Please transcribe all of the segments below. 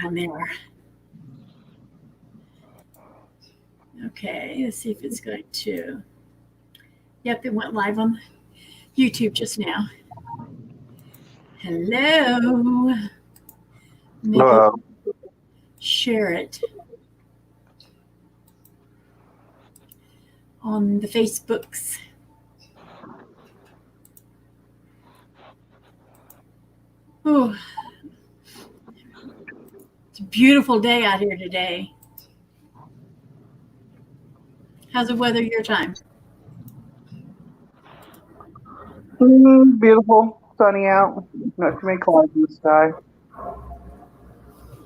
on there. Okay, let's see if it's going to. Yep, it went live on YouTube just now. Hello. Maybe Uh, share it on the Facebooks. Oh, it's a beautiful day out here today. How's the weather your time? Beautiful, sunny out. Not too many clouds in the sky.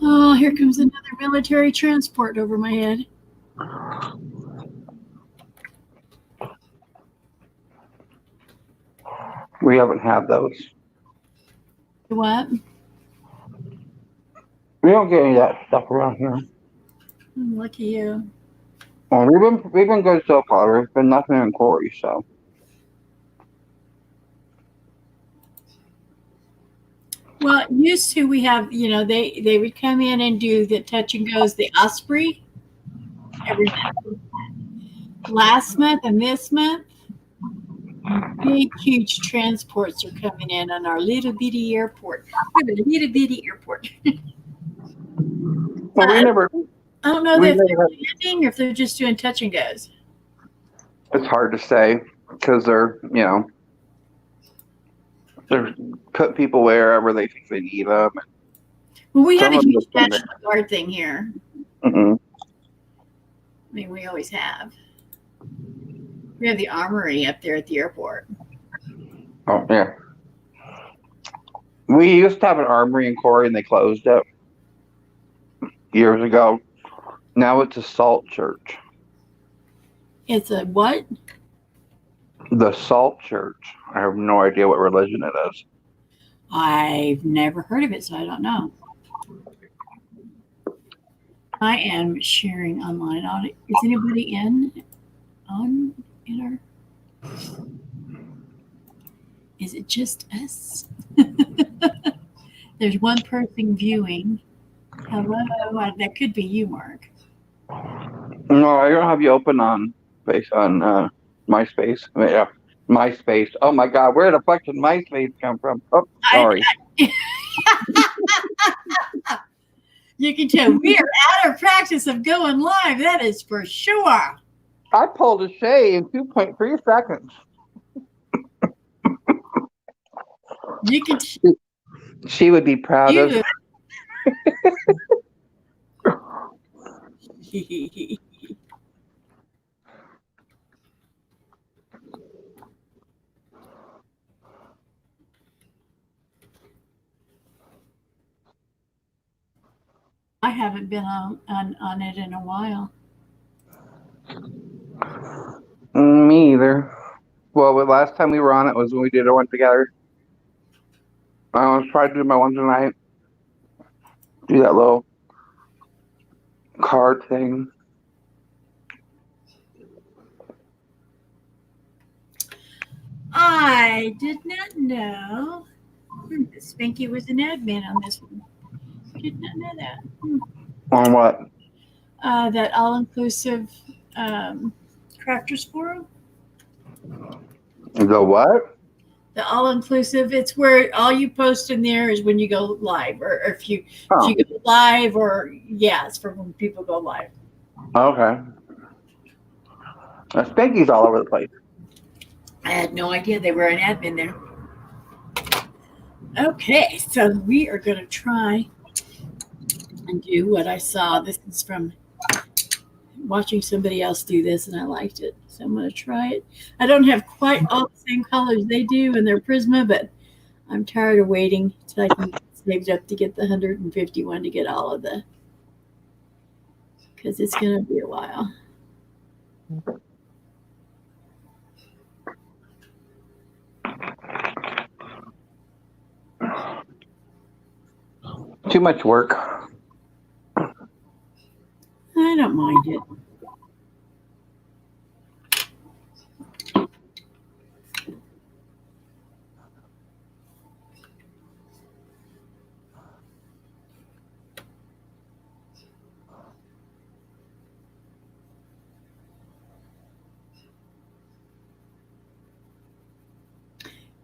Oh, here comes another military transport over my head. We haven't had those. What? We don't get any of that stuff around here. Lucky you. Well, we've been good so far. There's been nothing in Corey, so. Well, used to we have, they would come in and do the touch and goes, the Osprey every month. Last month and this month, big, huge transports are coming in on our little bitty airport. We have a little bitty airport. Well, I don't know we if they're never landing or if they're just doing touch and goes. it's hard to say because they're put people wherever they think they need them. Well, we have Some a of them huge have been there. National Guard thing here. Mm-hmm. I mean, we always have. We have the armory up there at the airport. Oh, yeah. We used to have an armory in Corey and they closed it years ago. Now it's a salt church. It's a what? The Salt Church. I have no idea what religion it is. I've never heard of it, so I don't know. I am sharing online. Is anybody in our? Is it just us? There's one person viewing. Hello, that could be you, Mark. No, I don't have you open on MySpace. Yeah, MySpace. Oh my God, where the fuck did MySpace come from? Oh, I, sorry. you can tell we are out of practice of going live. That is for sure. I pulled a Shay in 2.3 seconds. You can. She would be proud of. I haven't been on it in a while. Me either. Well, the last time we were on it was when we did our one together. I was trying to do my one tonight. Do that little card thing. I did not know Spanky was an admin on this one. Did not know that. On what? That all-inclusive crafters forum. The what? The all-inclusive. It's where all you post in there is when you go live, or if you go live, or it's for when people go live. Okay. Spanky's all over the place. I had no idea they were an admin there. Okay, so we are going to try and do what I saw. This is from watching somebody else do this, and I liked it. So I'm going to try it. I don't have quite all the same colors they do in their Prisma, but I'm tired of waiting till I can get saved up to get the 151 to get all of the, because it's going to be a while. Too much work. I don't mind it.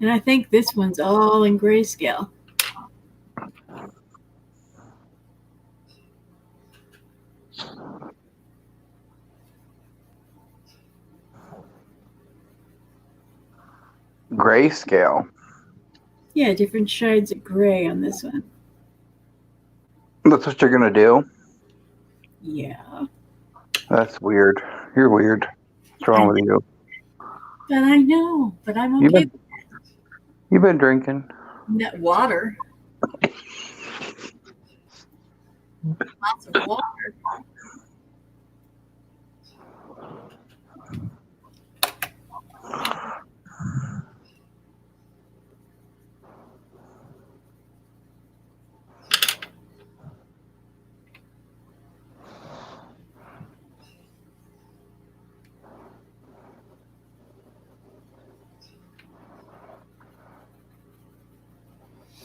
And I think this one's all in grayscale. Grayscale. Yeah, different shades of gray on this one. That's what you're gonna do? Yeah. That's weird. You're weird. What's wrong with you? But I know, but I'm You've okay been with you've been drinking. that water. Lots of water.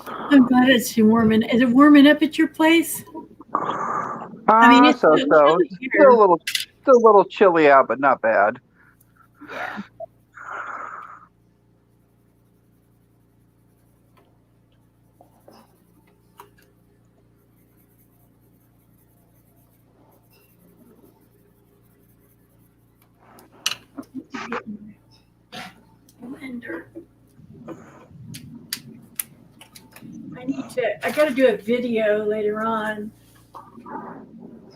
I'm glad it's warming. Is it warming up at your place? I mean, it's So still so. chilly Still a here. little still a little chilly out, but not bad. Yeah. Blender. I got to do a video later on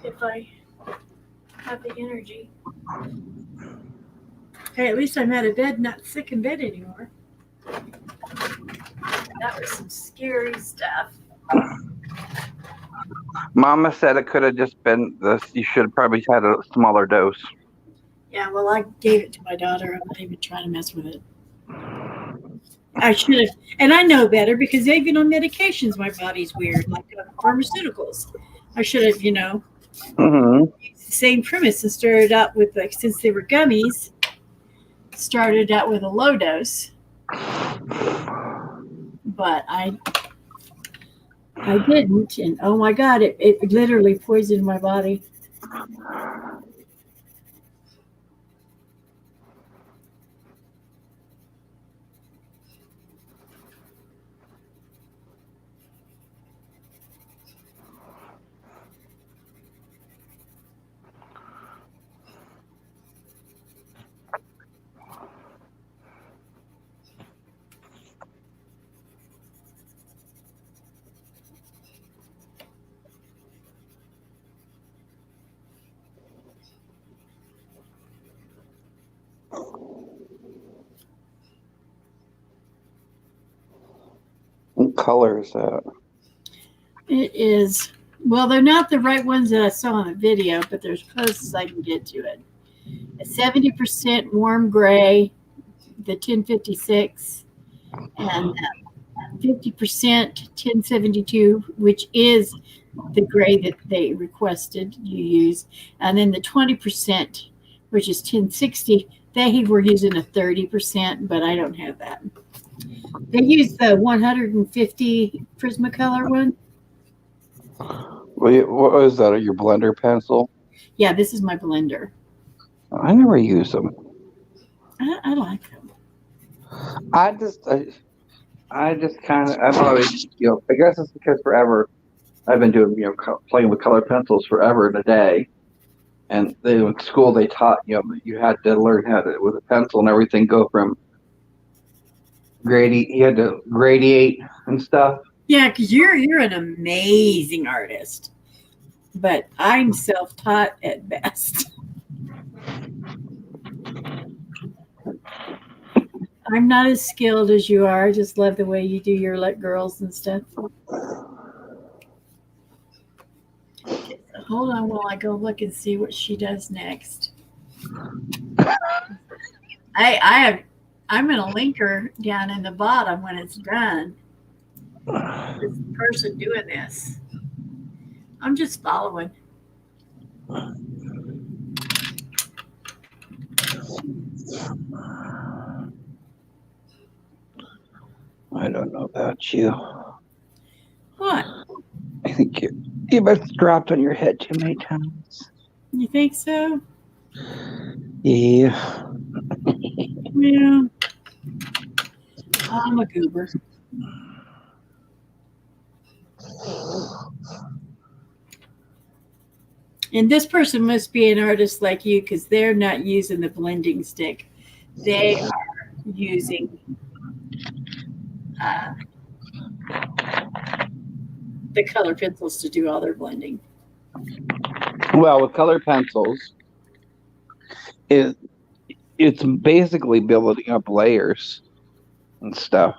if I have the energy. Hey, at least I'm out of bed, not sick in bed anymore. That was some scary stuff. Mama said it could have just been this. You should have probably had a smaller dose. Yeah, well, I gave it to my daughter. I'm not even trying to mess with it. I should have, and I know better because even on medications, my body's weird, like pharmaceuticals. I should have, Mm-hmm. used the same premise and started out with, like, since they were gummies, started out with a low dose. But I didn't, and oh my God, it literally poisoned my body. What color is that? It is, well, they're not the right ones that I saw in the video, but they're as close as I can get to it. A 70% warm gray, the 1056, and 50% 1072, which is the gray that they requested you use. And then the 20%, which is 1060, they were using a 30%, but I don't have that. They use the 150 Prismacolor one. Wait, what was that? Your blender pencil? Yeah, this is my blender. I never use them. I like them. I just kind of, I've always, I guess it's because forever I've been doing, playing with colored pencils forever and a day. And in school they taught, you had to learn how to, with a pencil and everything, go from you had to gradiate and stuff. Yeah, because you're an amazing artist, but I'm self-taught at best. I'm not as skilled as you are. I just love the way you do your Let Girls and stuff. Okay, so hold on while I go look and see what she does next. I'm gonna link her down in the bottom when it's done. This person doing this. I'm just following. I don't know about you. What? I think you must have dropped on your head too many times. You think so? Yeah. Yeah. I'm a goober. And this person must be an artist like you because they're not using the blending stick. They are using uh, the color pencils to do all their blending. Well, with colored pencils, it it's basically building up layers and stuff.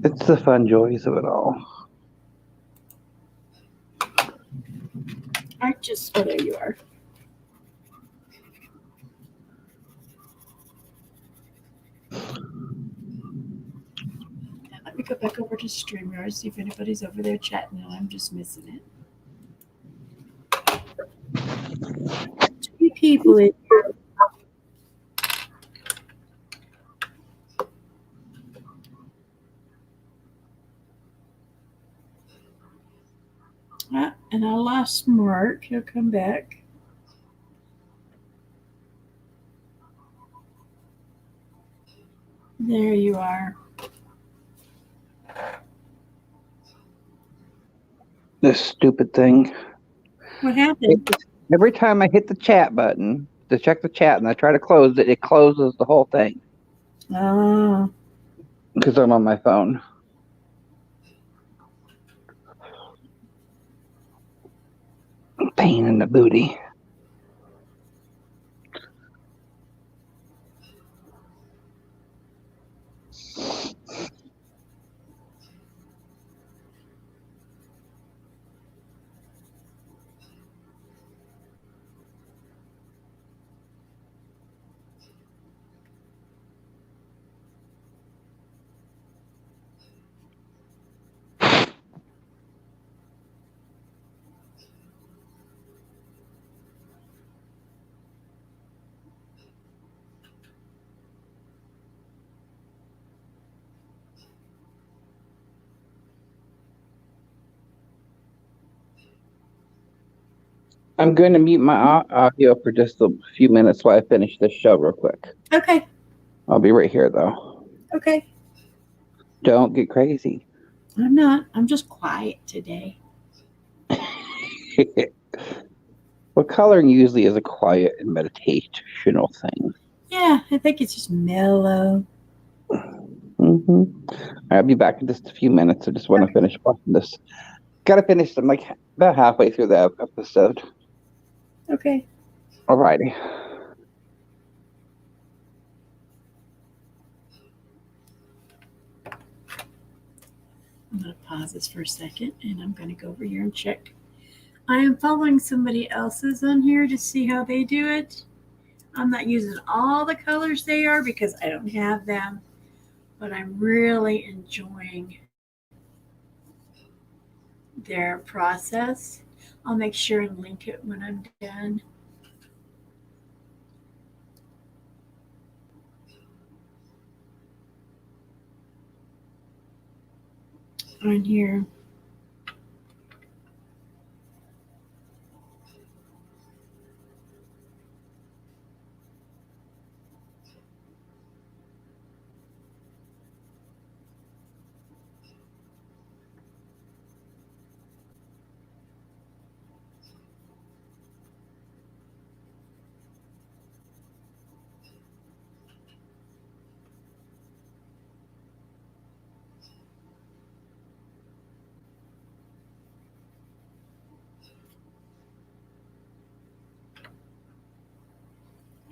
It's the fun joys of it all. Oh, there you are. Now let me go back over to StreamYard, see if anybody's over there chatting, and I'm just missing it. 2 people in here. And I lost Mark. He'll come back. There you are. This stupid thing. What happened? Every time I hit the chat button to check the chat and I try to close it, it closes the whole thing Oh, because I'm on my phone. Pain in the booty. I'm going to mute my audio for just a few minutes while I finish this show real quick. okay. I'll be right here, though. Okay. Don't get crazy. I'm not. I'm just quiet today. Well, coloring usually is a quiet and meditational thing. Yeah, I think it's just mellow. I'll be back in just a few minutes. I just want to finish watching this. Got to finish. I'm like about halfway through the episode. Okay. Alrighty. I'm going to pause this for a second and I'm going to go over here and check. I am following somebody else's on here to see how they do it. I'm not using all the colors they are because I don't have them, but I'm really enjoying their process. I'll make sure and link it when I'm done. On here.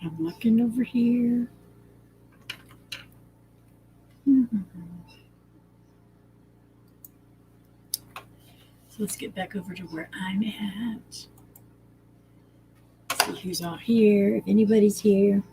I'm looking over here. Mm-hmm. So let's get back over to where I'm at. See who's all here, if anybody's here.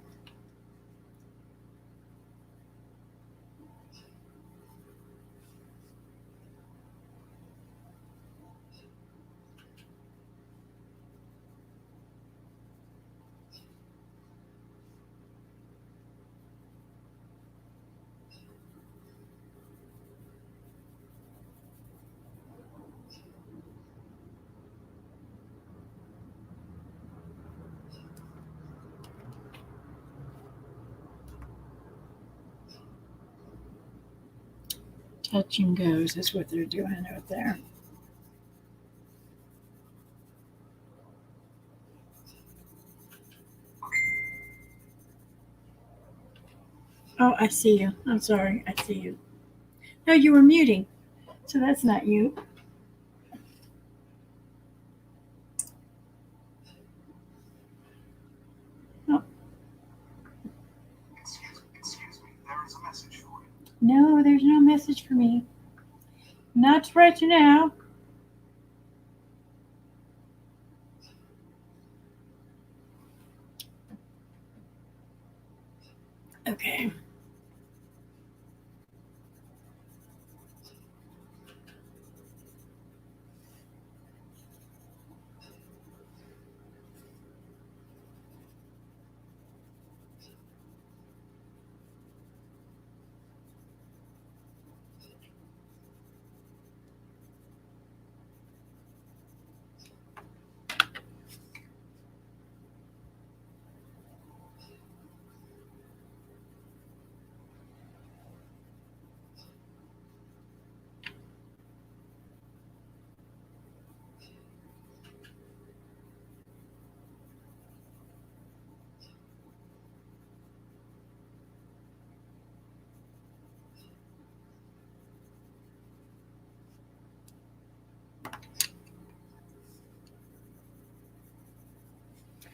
Touch and goes is what they're doing out there. Oh, I see you. I'm sorry. I see you. No, you were muting. So that's not you. Oh. Excuse me, there is a message for you. No, there's no message for me. Not right now. Okay.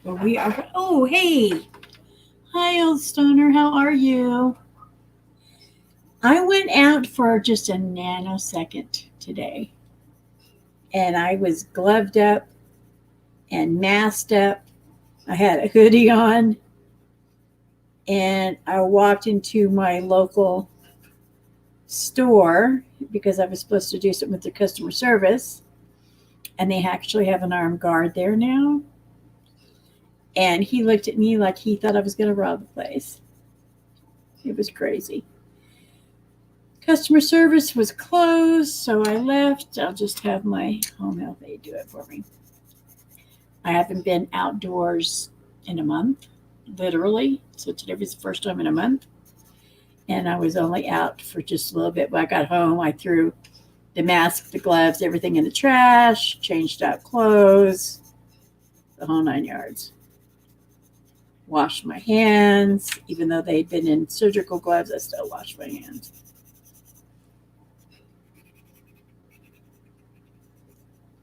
Well, we are. Oh, hey. Hi, old stoner. How are you? I went out for just a nanosecond today, and I was gloved up and masked up. I had a hoodie on, and I walked into my local store because I was supposed to do something with the customer service, and they actually have an armed guard there now. And he looked at me like he thought I was going to rob the place. It was crazy. Customer service was closed, so I left. I'll just have my home health aide do it for me. I haven't been outdoors in a month, literally. So today was the first time in a month. And I was only out for just a little bit. When I got home, I threw the mask, the gloves, everything in the trash, changed out clothes, the whole 9 yards. Washed my hands. Even though they'd been in surgical gloves, I still washed my hands.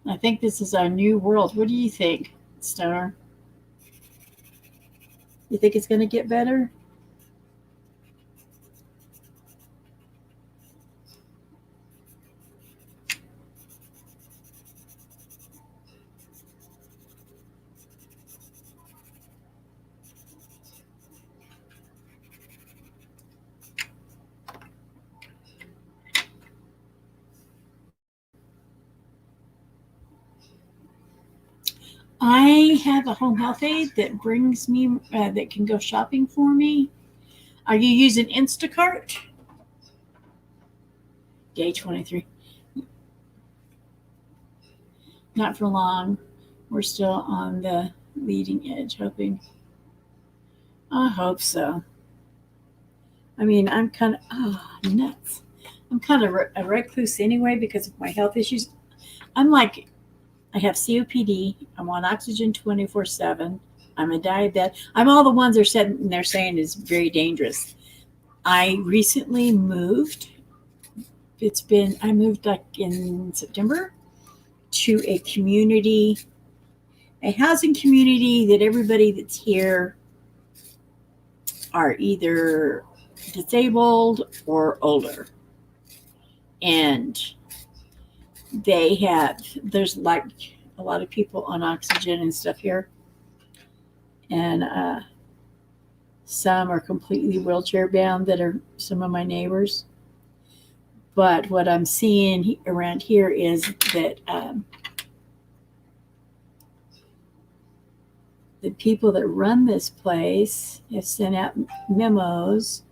I think this is our new world. What do you think, Star? You think it's going to get better? I have a home health aide that brings me, that can go shopping for me. Are you using Instacart? Day 23. Not for long. We're still on the leading edge, hoping. I hope so. I mean, I'm kind of, nuts. I'm kind of a recluse anyway because of my health issues. I'm like, I have COPD. I'm on oxygen 24/7. I'm a diabetic. I'm all the ones they're saying is very dangerous. I recently moved. I moved like in September to a housing community that everybody that's here are either disabled or older. And there's like a lot of people on oxygen and stuff here. And some are completely wheelchair bound that are some of my neighbors. But what I'm seeing around here is that the people that run this place have sent out memos.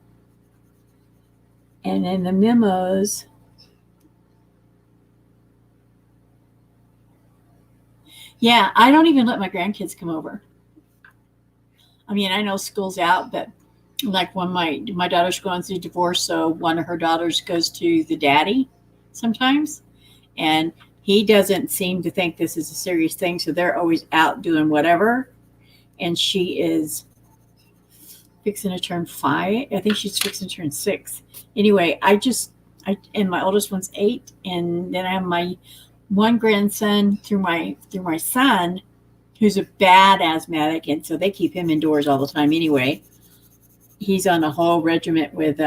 And in the memos, yeah, I don't even let my grandkids come over. I mean, I know school's out, but Like when my daughter's going through divorce, so one of her daughters goes to the daddy sometimes, and he doesn't seem to think this is a serious thing, so they're always out doing whatever. And she is fixing to turn 5. I think she's fixing to turn 6. Anyway, I and my oldest one's 8, and then I have my one grandson through my son, who's a bad asthmatic, and so they keep him indoors all the time anyway. He's on a whole regiment with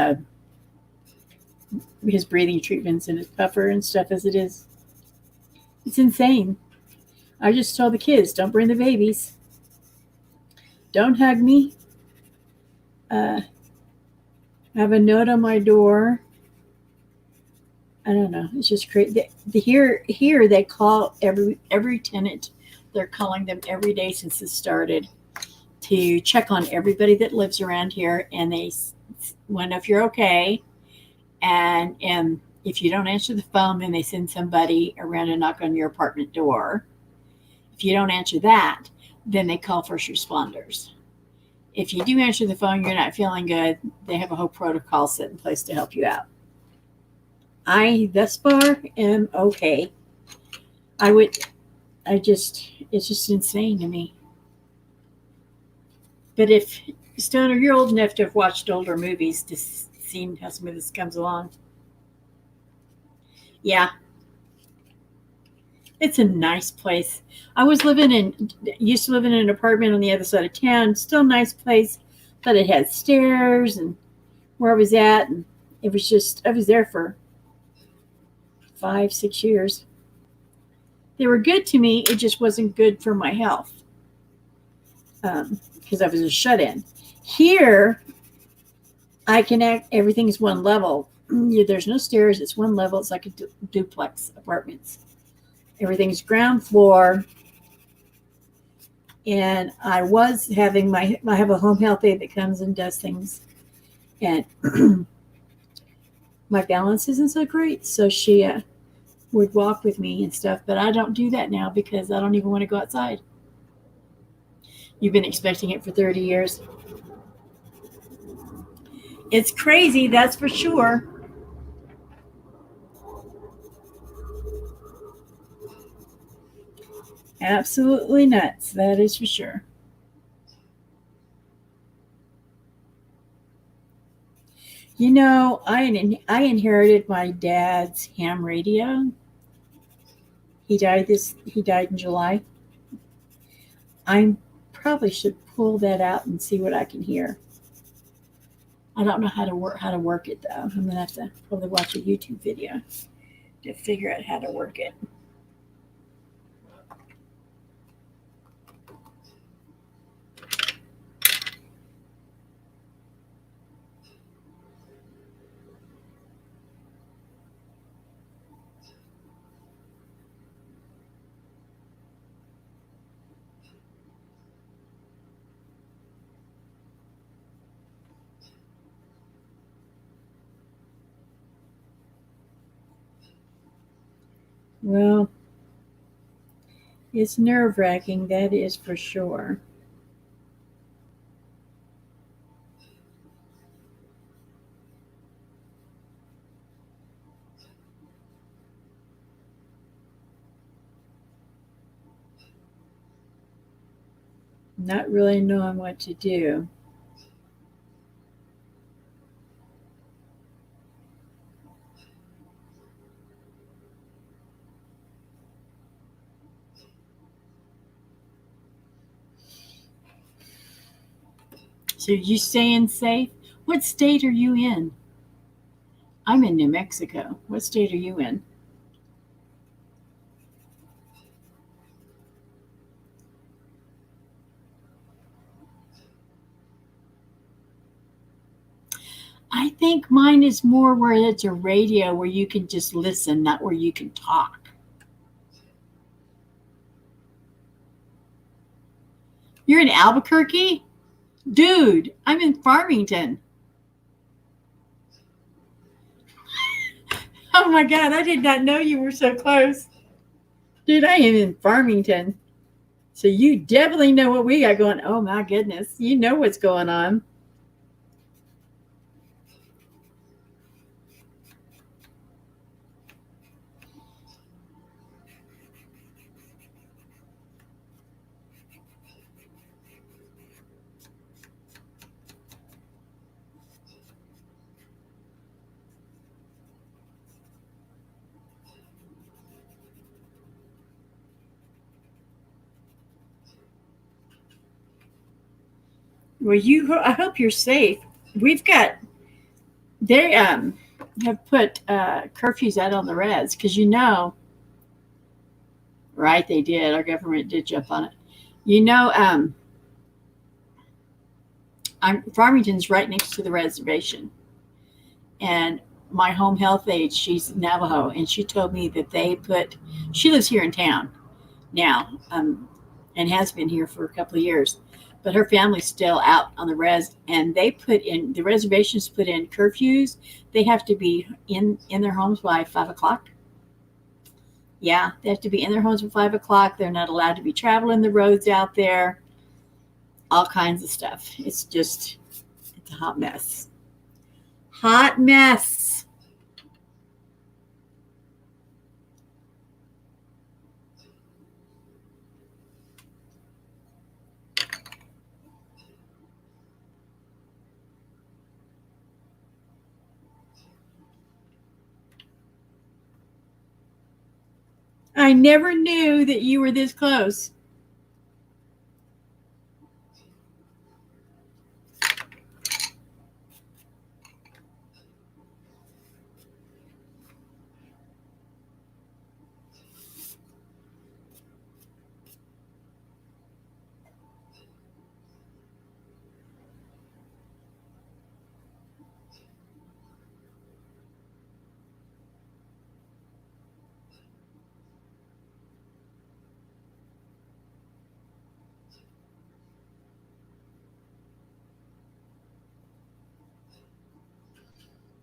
his breathing treatments and his puffer and stuff as it is. It's insane. I just told the kids, don't bring the babies. Don't hug me. I have a note on my door. I don't know. It's just crazy. Here they call every tenant. They're calling them every day since this started to check on everybody that lives around here, and they want to know if you're okay. And if you don't answer the phone, then they send somebody around to knock on your apartment door. If you don't answer that, then they call first responders. If you do answer the phone, you're not feeling good, they have a whole protocol set in place to help you out. I thus far am okay. It's just insane to me. But if Stoner, you're old enough to have watched older movies to see how some of this comes along. Yeah, it's a nice place. Used to live in an apartment on the other side of town. Still a nice place, but it had stairs and where I was at, and I was there for 5, 6 years. They were good to me. It just wasn't good for my health because I was a shut-in. Here, I can act. Everything's one level. There's no stairs. It's one level. It's like a duplex apartments. Everything's ground floor. And I have a home health aide that comes and does things. And my balance isn't so great. So she would walk with me and stuff. But I don't do that now because I don't even want to go outside. You've been expecting it for 30 years. It's crazy, that's for sure. Absolutely nuts, that is for sure. I inherited my dad's ham radio. He died in July. I probably should pull that out and see what I can hear. I don't know how to work it though. I'm gonna have to probably watch a YouTube video to figure out how to work it. Well, it's nerve wracking, that is for sure. Not really knowing what to do. So you staying safe? What state are you in? I'm in New Mexico. What state are you in? I think mine is more where it's a radio where you can just listen, not where you can talk. You're in Albuquerque? Dude, I'm in Farmington. Oh my God, I did not know you were so close. Dude, I am in Farmington. So you definitely know what we got going. Oh my goodness. You know what's going on. Well, I hope you're safe. We've got they have put curfews out on the res because right? They did. Our government did jump on it. You know, Farmington's right next to the reservation, and my home health aide, she's Navajo, and she told me that she lives here in town now, and has been here for a couple of years, but her family's still out on the res, and the reservations put in curfews. They have to be in their homes by 5 o'clock. Yeah, they have to be in their homes by 5 o'clock. They're not allowed to be traveling the roads out there. All kinds of stuff. It's a hot mess. Hot mess. I never knew that you were this close.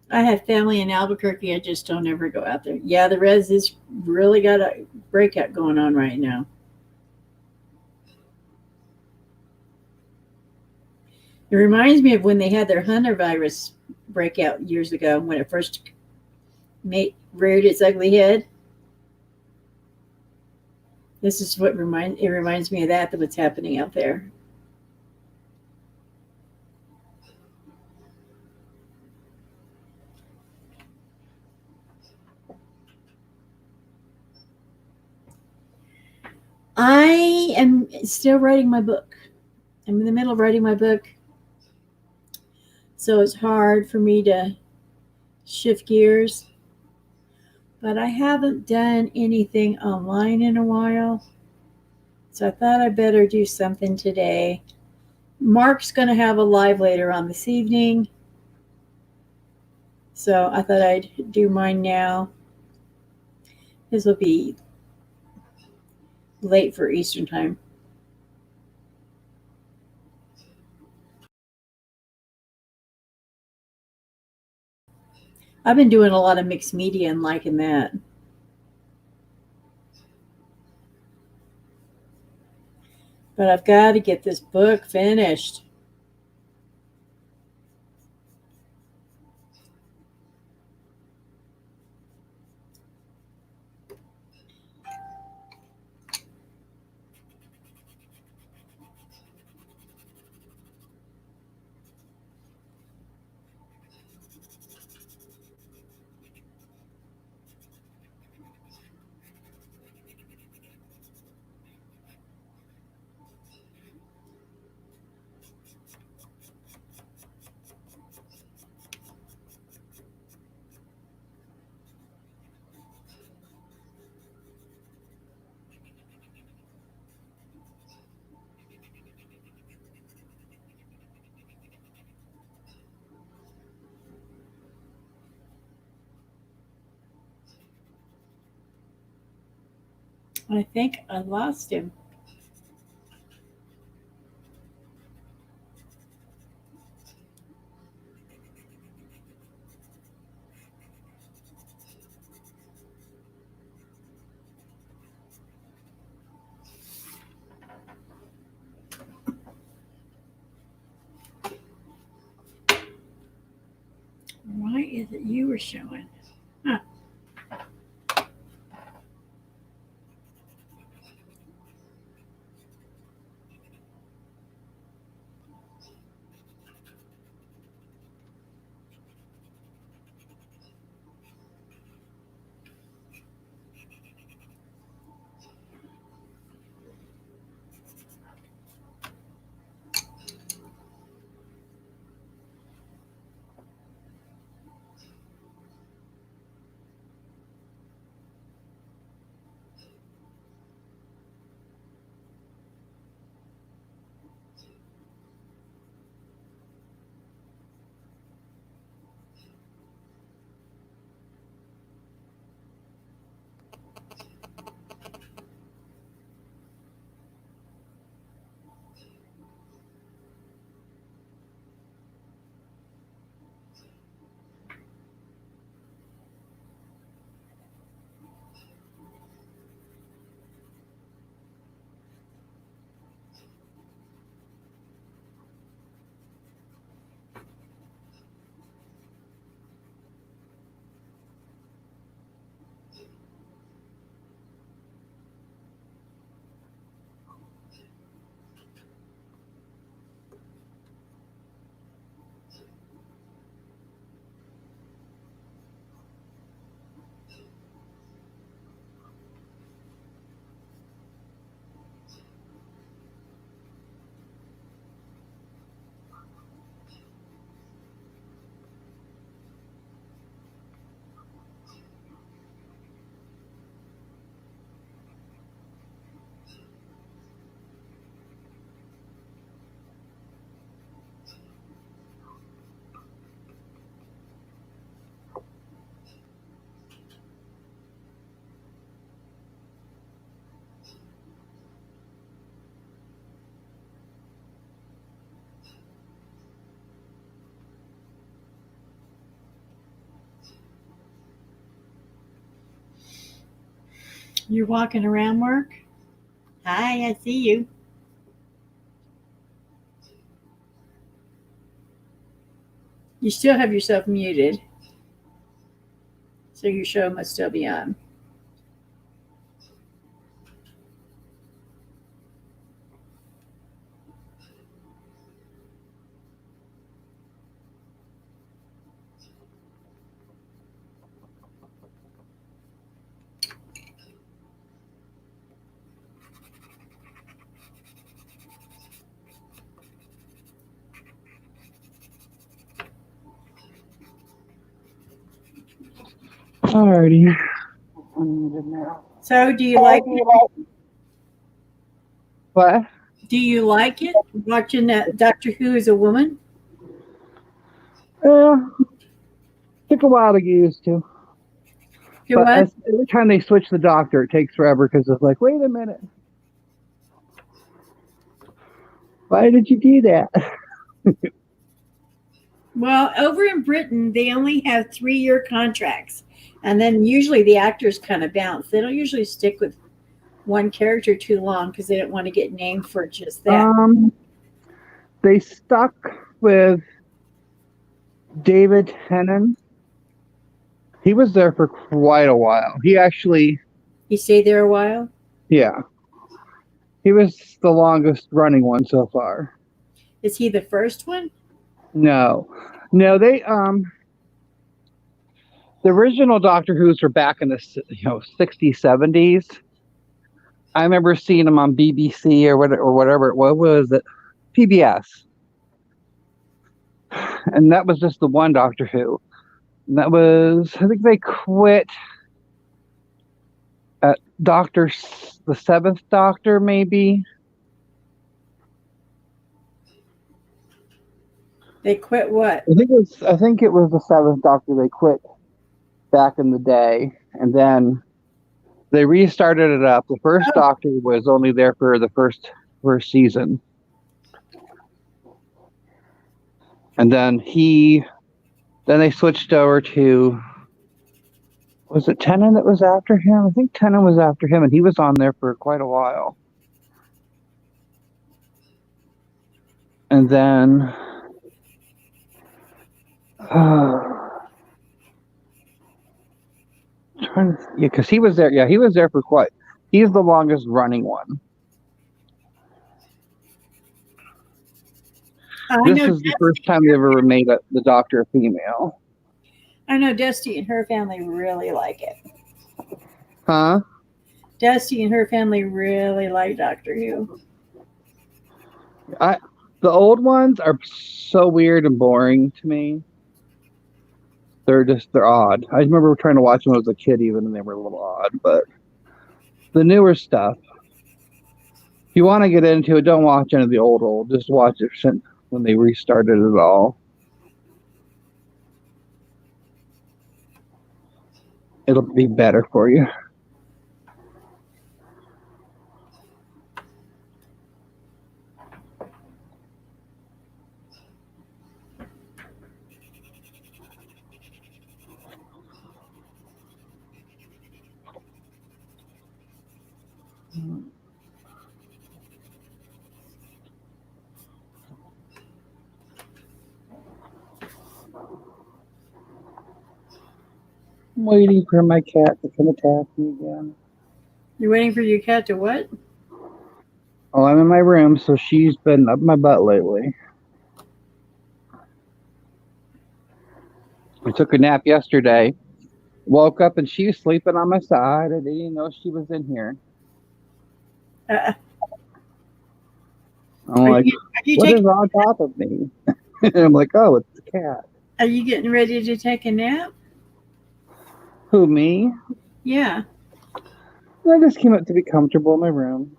I have family in Albuquerque. I just don't ever go out there. Yeah, the res is really got a breakout going on right now. It reminds me of when they had their Hunter virus breakout years ago when it first reared its ugly head. This is it reminds me of that what's happening out there. I am still writing my book. I'm in the middle of writing my book, so it's hard for me to shift gears. But I haven't done anything online in a while, so I thought I better do something today. Mark's going to have a live later on this evening, so I thought I'd do mine now. This will be late for Eastern time. I've been doing a lot of mixed media and liking that. But I've got to get this book finished. I think I lost him. Why is it you were showing? Huh. You're walking around work? Hi, I see you. You still have yourself muted, so your show must still be on. Alrighty. So, do you like it? What? Do you like it? Watching that Doctor Who as a woman? Took a while to get used to. You But what? every time they switch the doctor, it takes forever because it's like, wait a minute. Why did you do that? Well, over in Britain, they only have 3-year contracts. And then usually the actors kind of bounce. They don't usually stick with one character too long because they don't want to get named for just that. They stuck with David Tennant. He was there for quite a while. He actually, You stay there a while? yeah, he was the longest running one so far. Is he the first one? No, they the original Doctor Who's were back in the 60s, 70s. I remember seeing him on BBC or whatever. What was it? PBS. And that was just the one Doctor Who. And that was, I think they quit at the seventh Doctor, maybe. They quit what? I think it was the seventh Doctor they quit back in the day, and then they restarted it up. The first Doctor was only there for the first season, and then they switched over to, was it Tennant that was after him? I think Tennant was after him, and he was on there for quite a while. And then because he was there. Yeah, he was there for quite. He's the longest running one. This is the first time they ever made the Doctor a female. I know Dusty and her family really like it. Huh? Dusty and her family really like Doctor Who. The old ones are so weird and boring to me. They're odd. I remember trying to watch them as a kid even, and they were a little odd. But the newer stuff, if you want to get into it, don't watch any of the old. Just watch it since when they restarted it all. It'll be better for you. I'm waiting for my cat to come attack me again. You're waiting for your cat to what? Oh, I'm in my room, so she's been up my butt lately. I took a nap yesterday, woke up, and she was sleeping on my side. I didn't even know she was in here. I'm like, what is on top of me? And I'm like, oh, it's the cat. Are you getting ready to take a nap? Who, me? Yeah. I just came up to be comfortable in my room.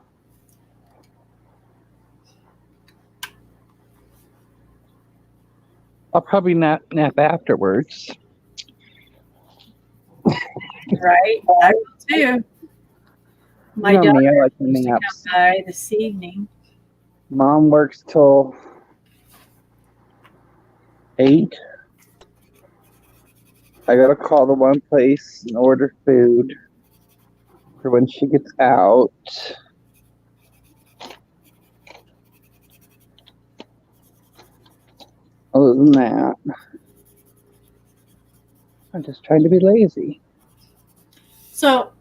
I'll probably nap afterwards. Right. I will too. My daughter like used to come by this evening. Mom works till 8. I gotta call the one place and order food. for when she gets out. Other than that, I'm just trying to be lazy. So,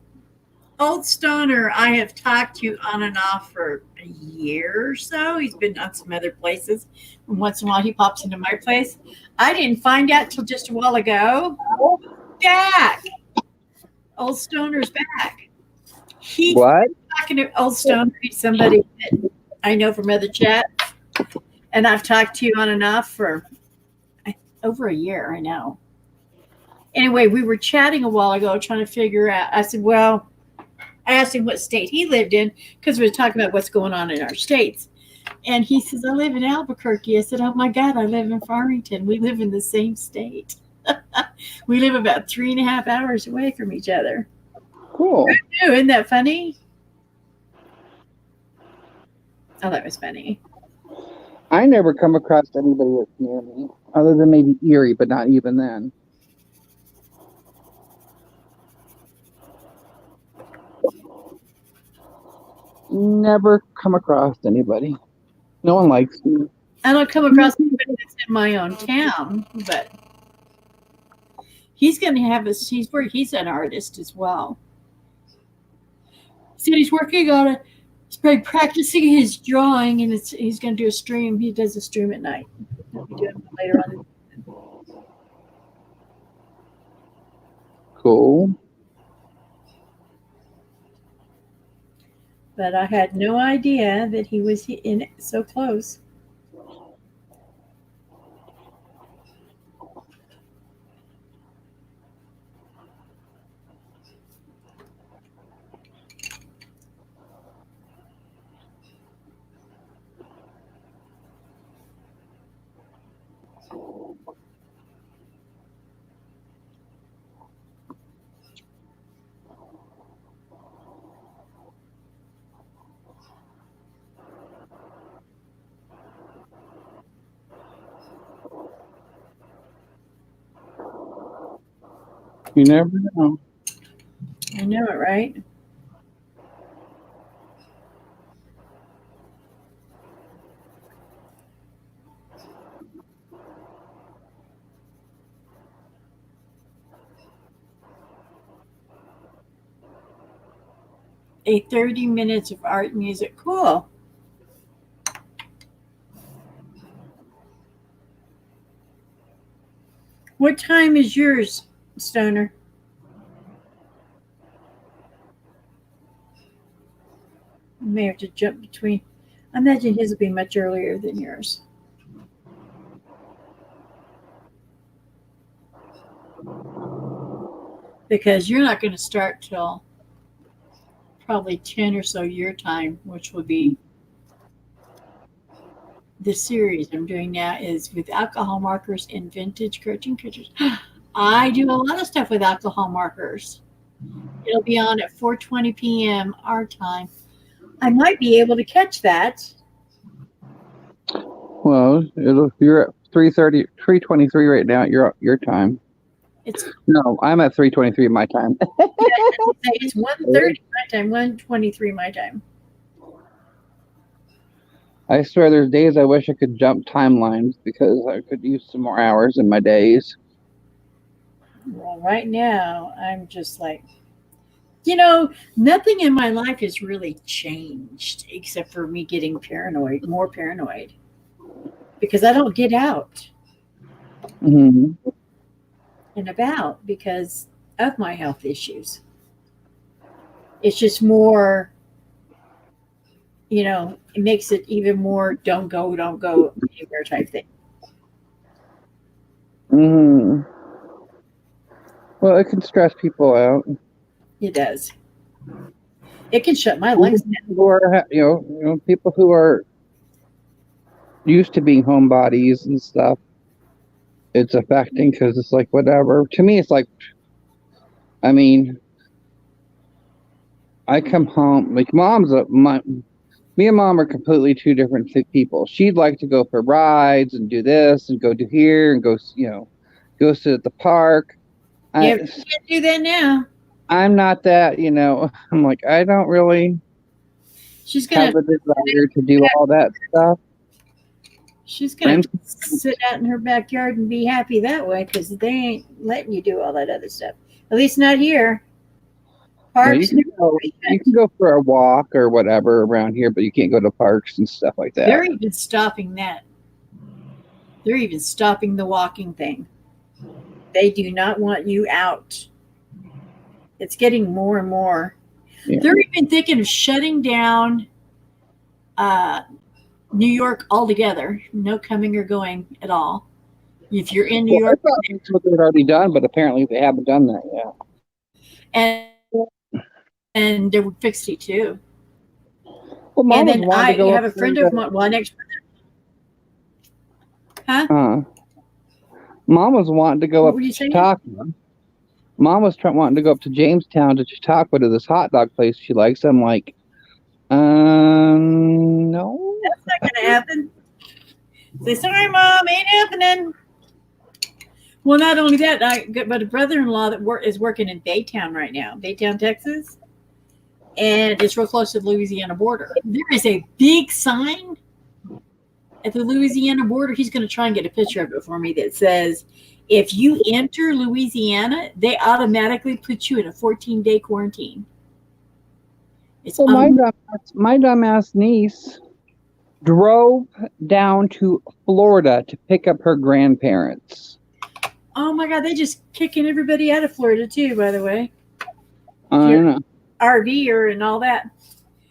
Old Stoner, I have talked to on and off for a year or so. He's been on some other places. And once in a while, he pops into my place. I didn't find out till just a while ago. Back. Old Stoner's back. He's What? talking to Old Stoner. He's somebody that I know from other chats. And I've talked to on and off for over a year, I know. Anyway, we were chatting a while ago trying to figure out. I said, well, I asked him what state he lived in because we were talking about what's going on in our states. And he says, I live in Albuquerque. I said, oh my God, I live in Farmington. We live in the same state. We live about 3.5 hours away from each other. Cool. Oh, isn't that funny? Oh, that was funny. I never come across anybody that's near me, other than maybe Eriy, but not even then. Never come across anybody. No one likes me. I don't come across anybody that's in my own town, but he's going to have he's an artist as well. He said he's working on it. He's probably practicing his drawing, and he's going to do a stream. He does a stream at night. He'll be doing it later on. Cool. But I had no idea that he was in it so close. You never know. I know it, right? A 30 minutes of art music. Cool. What time is yours, Stoner? I may have to jump between. I imagine his will be much earlier than yours. Because you're not going to start till probably 10 or so your time, which will be the series I'm doing now is with alcohol markers and vintage cartoon pictures. I do a lot of stuff with alcohol markers. It'll be on at 4:20 p.m. our time. I might be able to catch that. Well, you're at 323 right now at your time. No, I'm at 3:23 my time. It's 1:30 my time, 1:23 my time. I swear there's days I wish I could jump timelines because I could use some more hours in my days. Well, right now, I'm just like, nothing in my life has really changed except for me getting paranoid, more paranoid, because I don't get out Mm-hmm. and about because of my health issues. It's just more, it makes it even more don't go anywhere type thing. Mm-hmm. Well, it can stress people out. It does. It can shut my lungs down. People who are used to being homebodies and stuff, it's affecting because it's like whatever. To me, it's like, I mean, I come home like me and mom are completely two different people. She'd like to go for rides and do this and go to here and go sit at the park. Yeah, you can't do that now. I'm not that, I'm like, I don't really She's have gonna the desire to do all that stuff. she's gonna Friends, sit out in her backyard and be happy that way because they ain't letting you do all that other stuff. At least not here. you Parks. can go for a walk or whatever around here, but you can't go to parks and stuff like They're that. even stopping that. They're even stopping the walking thing. They do not want you out. It's getting more and more. Yeah. They're even thinking of shutting down uh, New York altogether. No coming or going at all. If you're in New Well, I York, thought that's what they'd already done, but apparently they haven't done that yet. and and they're fixed it too. Well, And Mom was then wanting I to go have up a there friend of mine. Well, next, huh? Mom was wanting to go What up were to you saying? Chautauqua. Mom was wanting to go up to Jamestown to Chautauqua to this hot dog place she likes. I'm like, no. That's not going to happen. Say sorry, Mom, ain't happening. Well, not only that, but a brother-in-law that is working in Baytown right now, Baytown, Texas, and it's real close to the Louisiana border. There is a big sign at the Louisiana border. He's going to try and get a picture of it for me that says, if you enter Louisiana, they automatically put you in a 14-day quarantine. It's Well, my dumbass niece drove down to Florida to pick up her grandparents. oh my God, they just kicking everybody out of Florida too, by the way. I know. RVer and all that.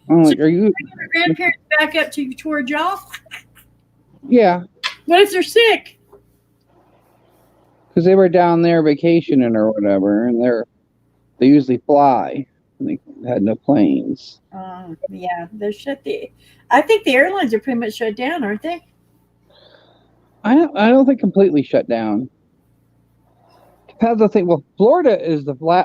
I'm like, are you? Your grandparents back up toward y'all? Yeah, What if they're sick? because they were down there vacationing or whatever, and they usually fly. And they had no planes. Yeah, they're shut. I think the airlines are pretty much shut down, aren't they? I don't think completely shut down. Depends on the thing. Well, Florida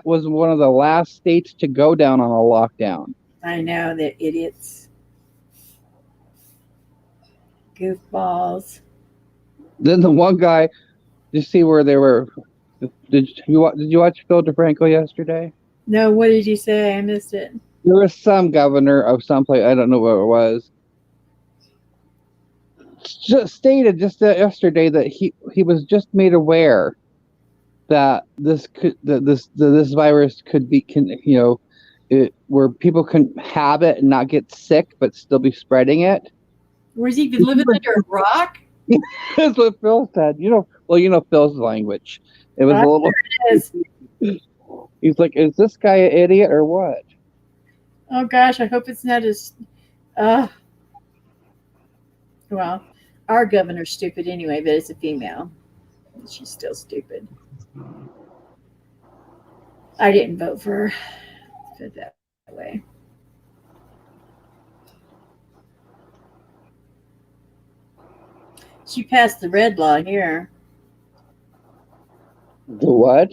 was one of the last states to go down on a lockdown. I know, they're idiots, goofballs. Then the one guy, you see where they were. Did you watch Phil DeFranco yesterday? No, what did you say? I missed it. There was some governor of some place, I don't know what it was, just stated yesterday that he was just made aware that this virus where people can have it and not get sick but still be spreading it. Where's he been living under a rock? That's what Phil said. Phil's language. It was a little. It is. He's like, is this guy an idiot or what? Oh gosh, I hope it's not as. Well, our governor's stupid anyway, but it's a female. She's still stupid. I didn't vote for her. Put it that way. She passed the red law here. The what?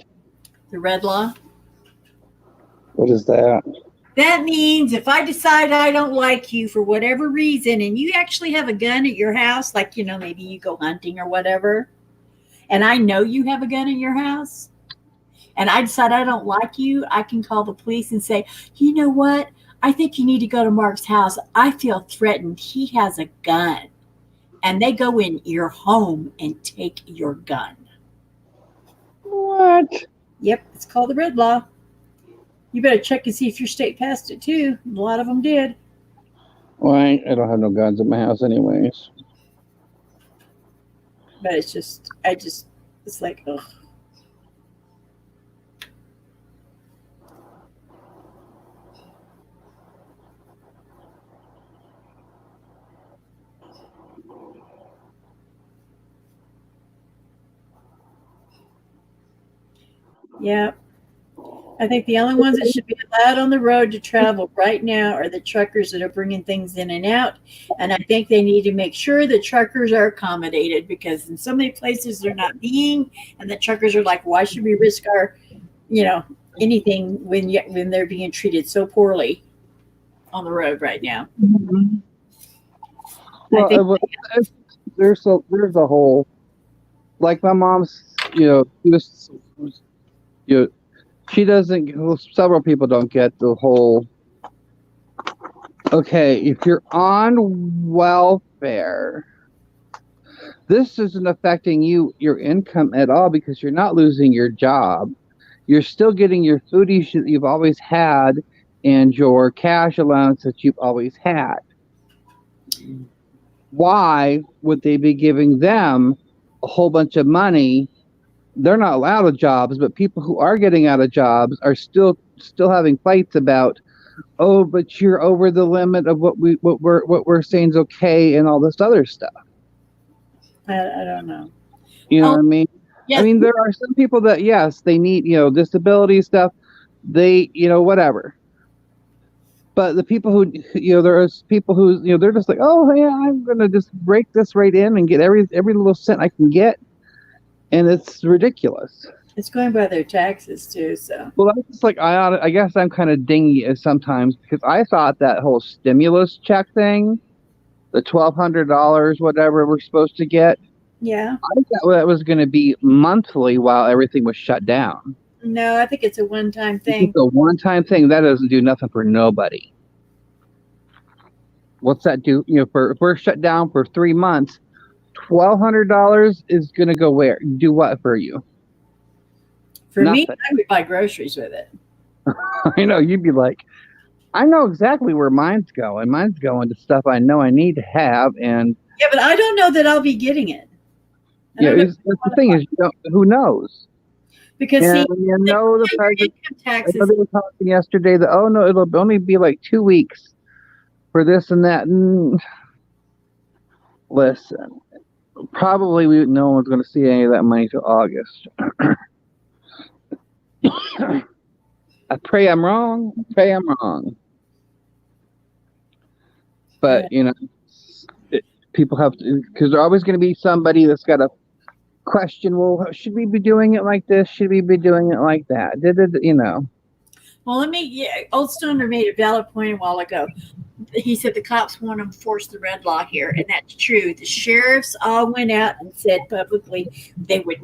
The red law. What is that? That means if I decide I don't like you for whatever reason and you actually have a gun at your house, like, maybe you go hunting or whatever, and I know you have a gun in your house, and I decide I don't like you, I can call the police and say, you know what? I think you need to go to Mark's house. I feel threatened. He has a gun. And they go in your home and take your gun. What? Yep, it's called the red law. You better check and see if your state passed it too. A lot of them did. Well, I don't have no guns in my house anyways. But it's like, ugh. Yeah. I think the only ones that should be allowed on the road to travel right now are the truckers that are bringing things in and out. And I think they need to make sure the truckers are accommodated, because in so many places they're not being, and the truckers are like, why should we risk our, anything when they're being treated so poorly on the road right now? Mm-hmm. Well, there's a whole, like my mom's, she was, she doesn't. Well, several people don't get the whole. Okay, if you're on welfare, this isn't affecting your income at all because you're not losing your job. You're still getting your food you've always had and your cash allowance that you've always had. Why would they be giving them a whole bunch of money? They're not out of jobs, but people who are getting out of jobs are still having fights about, oh, but you're over the limit of what we're saying is okay and all this other stuff. I don't know. You know what I mean? Yes. I mean, there are some people that, yes, they need, disability stuff. They, whatever. But the people who, there's people who, they're just like, oh, yeah, I'm going to just break this right in and get every little cent I can get. And it's ridiculous. It's going by their taxes too, so. Well, that's just like, I guess I'm kind of dingy sometimes because I thought that whole stimulus check thing, the $1,200, whatever we're supposed to get. Yeah. I thought that was going to be monthly while everything was shut down. No, I think it's a one-time thing. It's a one-time thing. That doesn't do nothing for nobody. What's that do? If we're shut down for 3 months, $1,200 is going to go where? Do what for you? For me, I would buy groceries with it. I know, you'd be like, I know exactly where mine's going. Mine's going to stuff I know I need to have, and yeah, but I don't know that I'll be getting it. Yeah, the thing is, who knows? Because the president. Taxes. I know they were talking yesterday that no, it'll only be like 2 weeks for this and that. And listen, probably no one's going to see any of that money till August. I pray I'm wrong. But people have to, because there's always going to be somebody that's got a question. Well, should we be doing it like this? Should we be doing it like that? Well, Old Stoner made a valid point a while ago. He said the cops want to enforce the red law here, and that's true. The sheriffs all went out and said publicly they would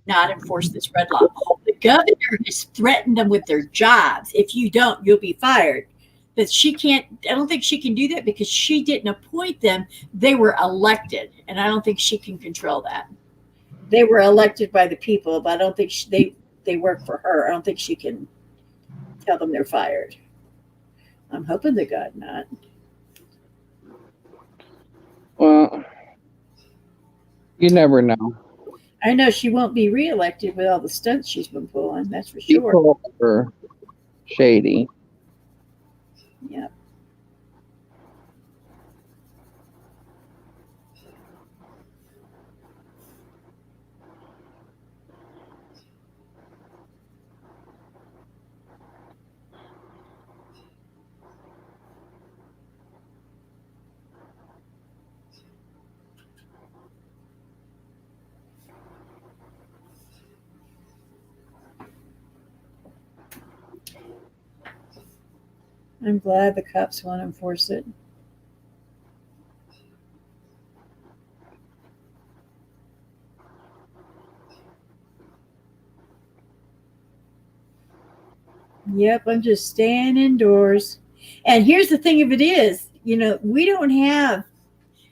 not enforce this red law. The governor has threatened them with their jobs. If you don't, you'll be fired. But she can't. I don't think she can do that because she didn't appoint them. They were elected, and I don't think she can control that. They were elected by the people, but I don't think they work for her. I don't think she can tell them they're fired. I'm hoping to God not. Well, you never know. I know she won't be reelected with all the stunts she's been pulling. That's for sure. People are shady. Yeah. I'm glad the cops want to enforce it. Yep, I'm just staying indoors. And here's the thing of it is, we don't have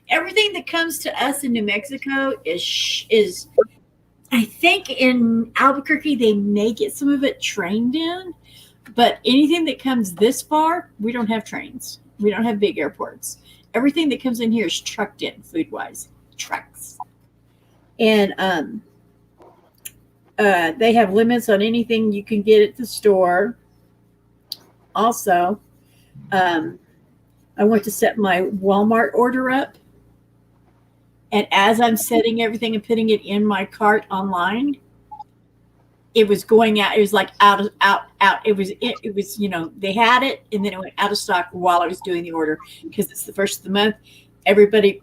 everything that comes to us in New Mexico is I think in Albuquerque they may get some of it trained in. But anything that comes this far, we don't have trains. We don't have big airports. Everything that comes in here is trucked in, food-wise, trucks. And they have limits on anything you can get at the store. Also, I went to set my Walmart order up. And as I'm setting everything and putting it in my cart online, it was going out. It was like out. It was, they had it and then it went out of stock while I was doing the order because it's the first of the month. Everybody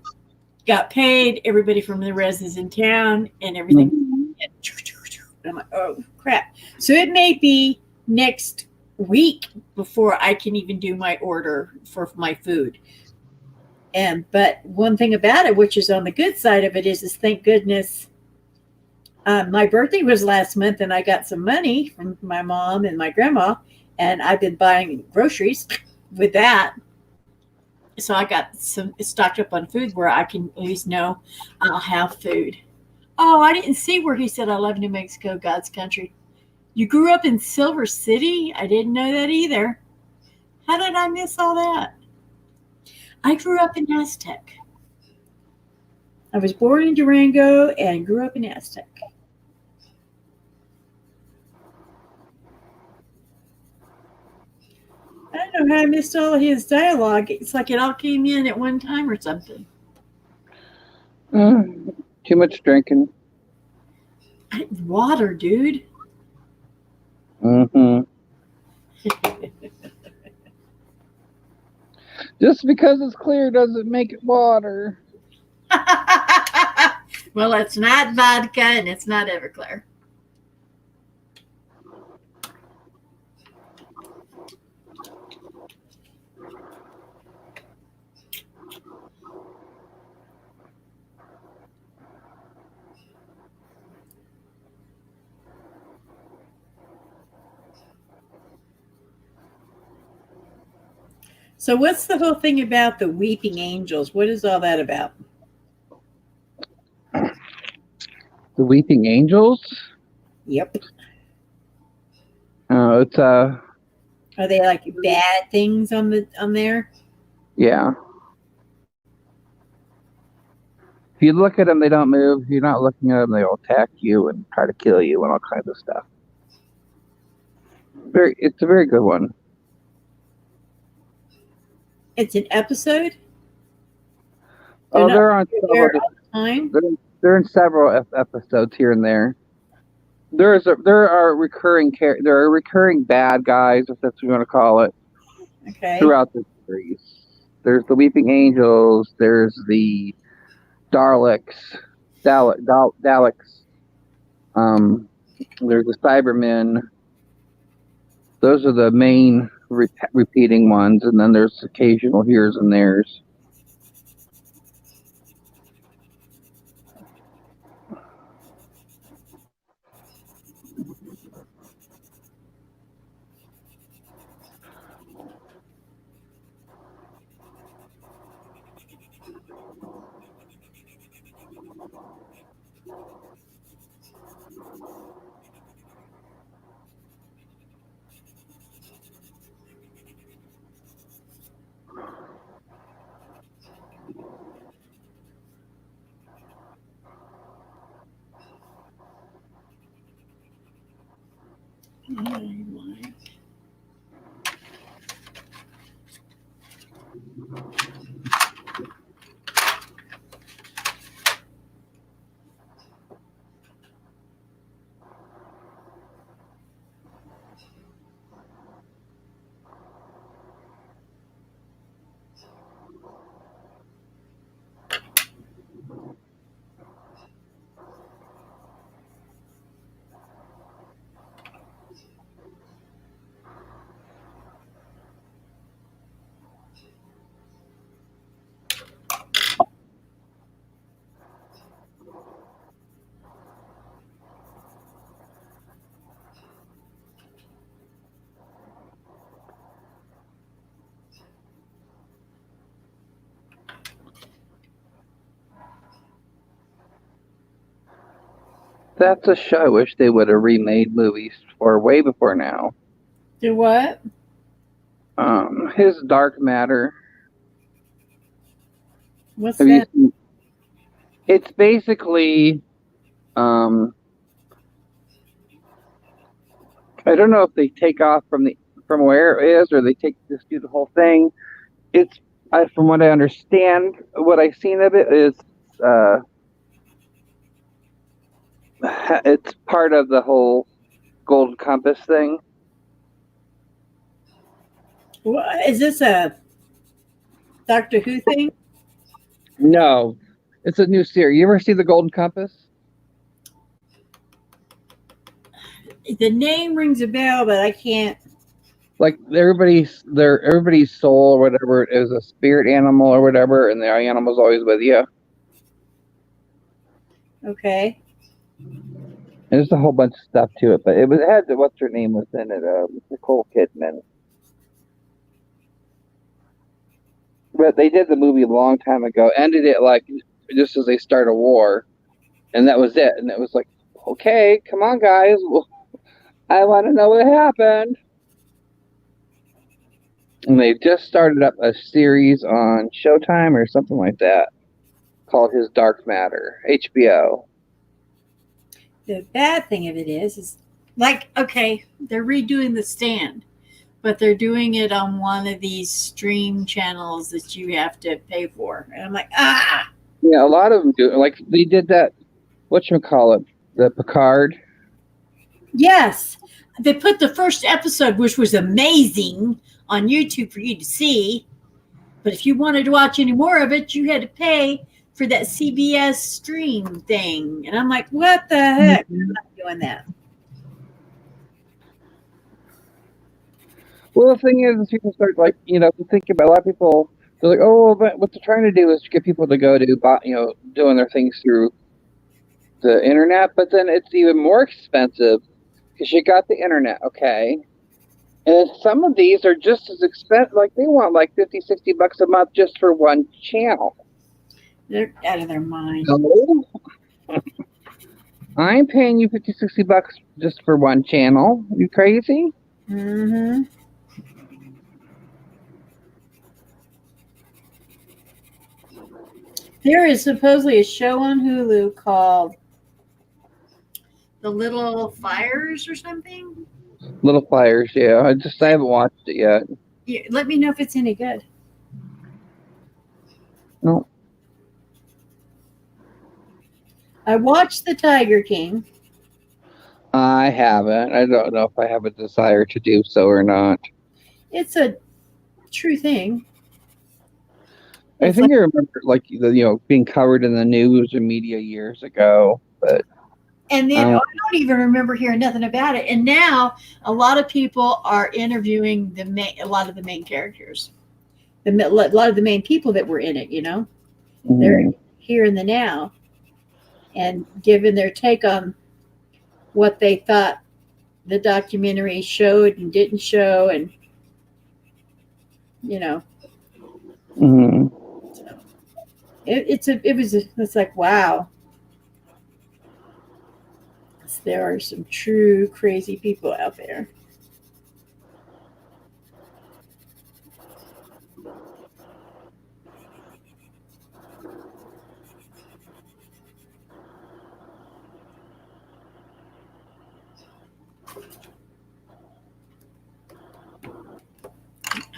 got paid. Everybody from the res is in town and everything. Mm-hmm. I'm like, oh crap. So it may be next week before I can even do my order for my food. But one thing about it, which is on the good side of it is thank goodness, My birthday was last month, and I got some money from my mom and my grandma, and I've been buying groceries with that. So I got some stocked up on food where I can at least know I'll have food. Oh, I didn't see where he said I love New Mexico, God's country. You grew up in Silver City? I didn't know that either. How did I miss all that? I grew up in Aztec. I was born in Durango and grew up in Aztec. I don't know how I missed all of his dialogue. It's like it all came in at one time or something. Too much drinking. Water, dude. Mm-hmm. Just because it's clear doesn't make it water. Well, it's not vodka and it's not Everclear. So, what's the whole thing about the weeping angels? What is all that about? The Weeping Angels? Yep. It's Are they like bad things on there? yeah. If you look at them, they don't move. If you're not looking at them, they'll attack you and try to kill you and all kinds of stuff. It's a very good one. It's an episode. They're on There several. all the time. They're in several episodes here and there. There are recurring bad guys, if that's what you want to call it, Okay. throughout the series. There's the Weeping Angels. There's the Daleks. There's the Cybermen. Those are the main repeating ones, and then there's occasional here's and there's. Oh my. That's a show I wish they would have remade movies for way before now. Do what? His Dark Matter. What's Have that? you seen? It's basically, I don't know if they take off from where it is, or they just do the whole thing. From what I understand, what I've seen of it is, it's part of the whole Golden Compass thing. What, is this a Doctor Who thing? No, it's a new series. You ever see the Golden Compass? The name rings a bell, but I can't. Like everybody's soul or whatever is a spirit animal or whatever, and the animal's always with you. Okay. There's a whole bunch of stuff to it, but it had what's her name was in it, Nicole Kidman. But they did the movie a long time ago. Ended it like just as they start a war, and that was it. And it was like, okay, come on, guys, I want to know what happened. And they just started up a series on Showtime or something like that called His Dark Matter, HBO. The bad thing of it is like, okay, they're redoing The Stand, but they're doing it on one of these stream channels that you have to pay for. And I'm like, ah! Yeah, a lot of them do. Like, they did that, whatchamacallit, the Picard. Yes. They put the first episode, which was amazing, on YouTube for you to see. But if you wanted to watch any more of it, you had to pay for that CBS stream thing. And I'm like, what the heck? I'm not doing that. Well, the thing is people start, like, thinking about a lot of people, they're like, oh, but what they're trying to do is get people to go to, doing their things through the internet. But then it's even more expensive because you got the internet, okay? And some of these are just as expensive. Like, they want like $50-$60 a month just for one channel. They're out of their mind. No. I'm paying you $50-$60 just for one channel. You crazy? Mm-hmm. There is supposedly a show on Hulu called The Little Fires or something. Little Fires, yeah. I haven't watched it yet. Yeah, let me know if it's any good. No. I watched The Tiger King. I haven't. I don't know if I have a desire to do so or not. It's a true thing. I think I remember, like, being covered in the news or media years ago, but. And then I don't even remember hearing nothing about it. And now a lot of people are interviewing a lot of the main characters, a lot of the main people that were in it. They're here in the now and giving their take on what they thought the documentary showed and didn't show, and Mm-hmm. So it's like, wow. There are some true crazy people out there.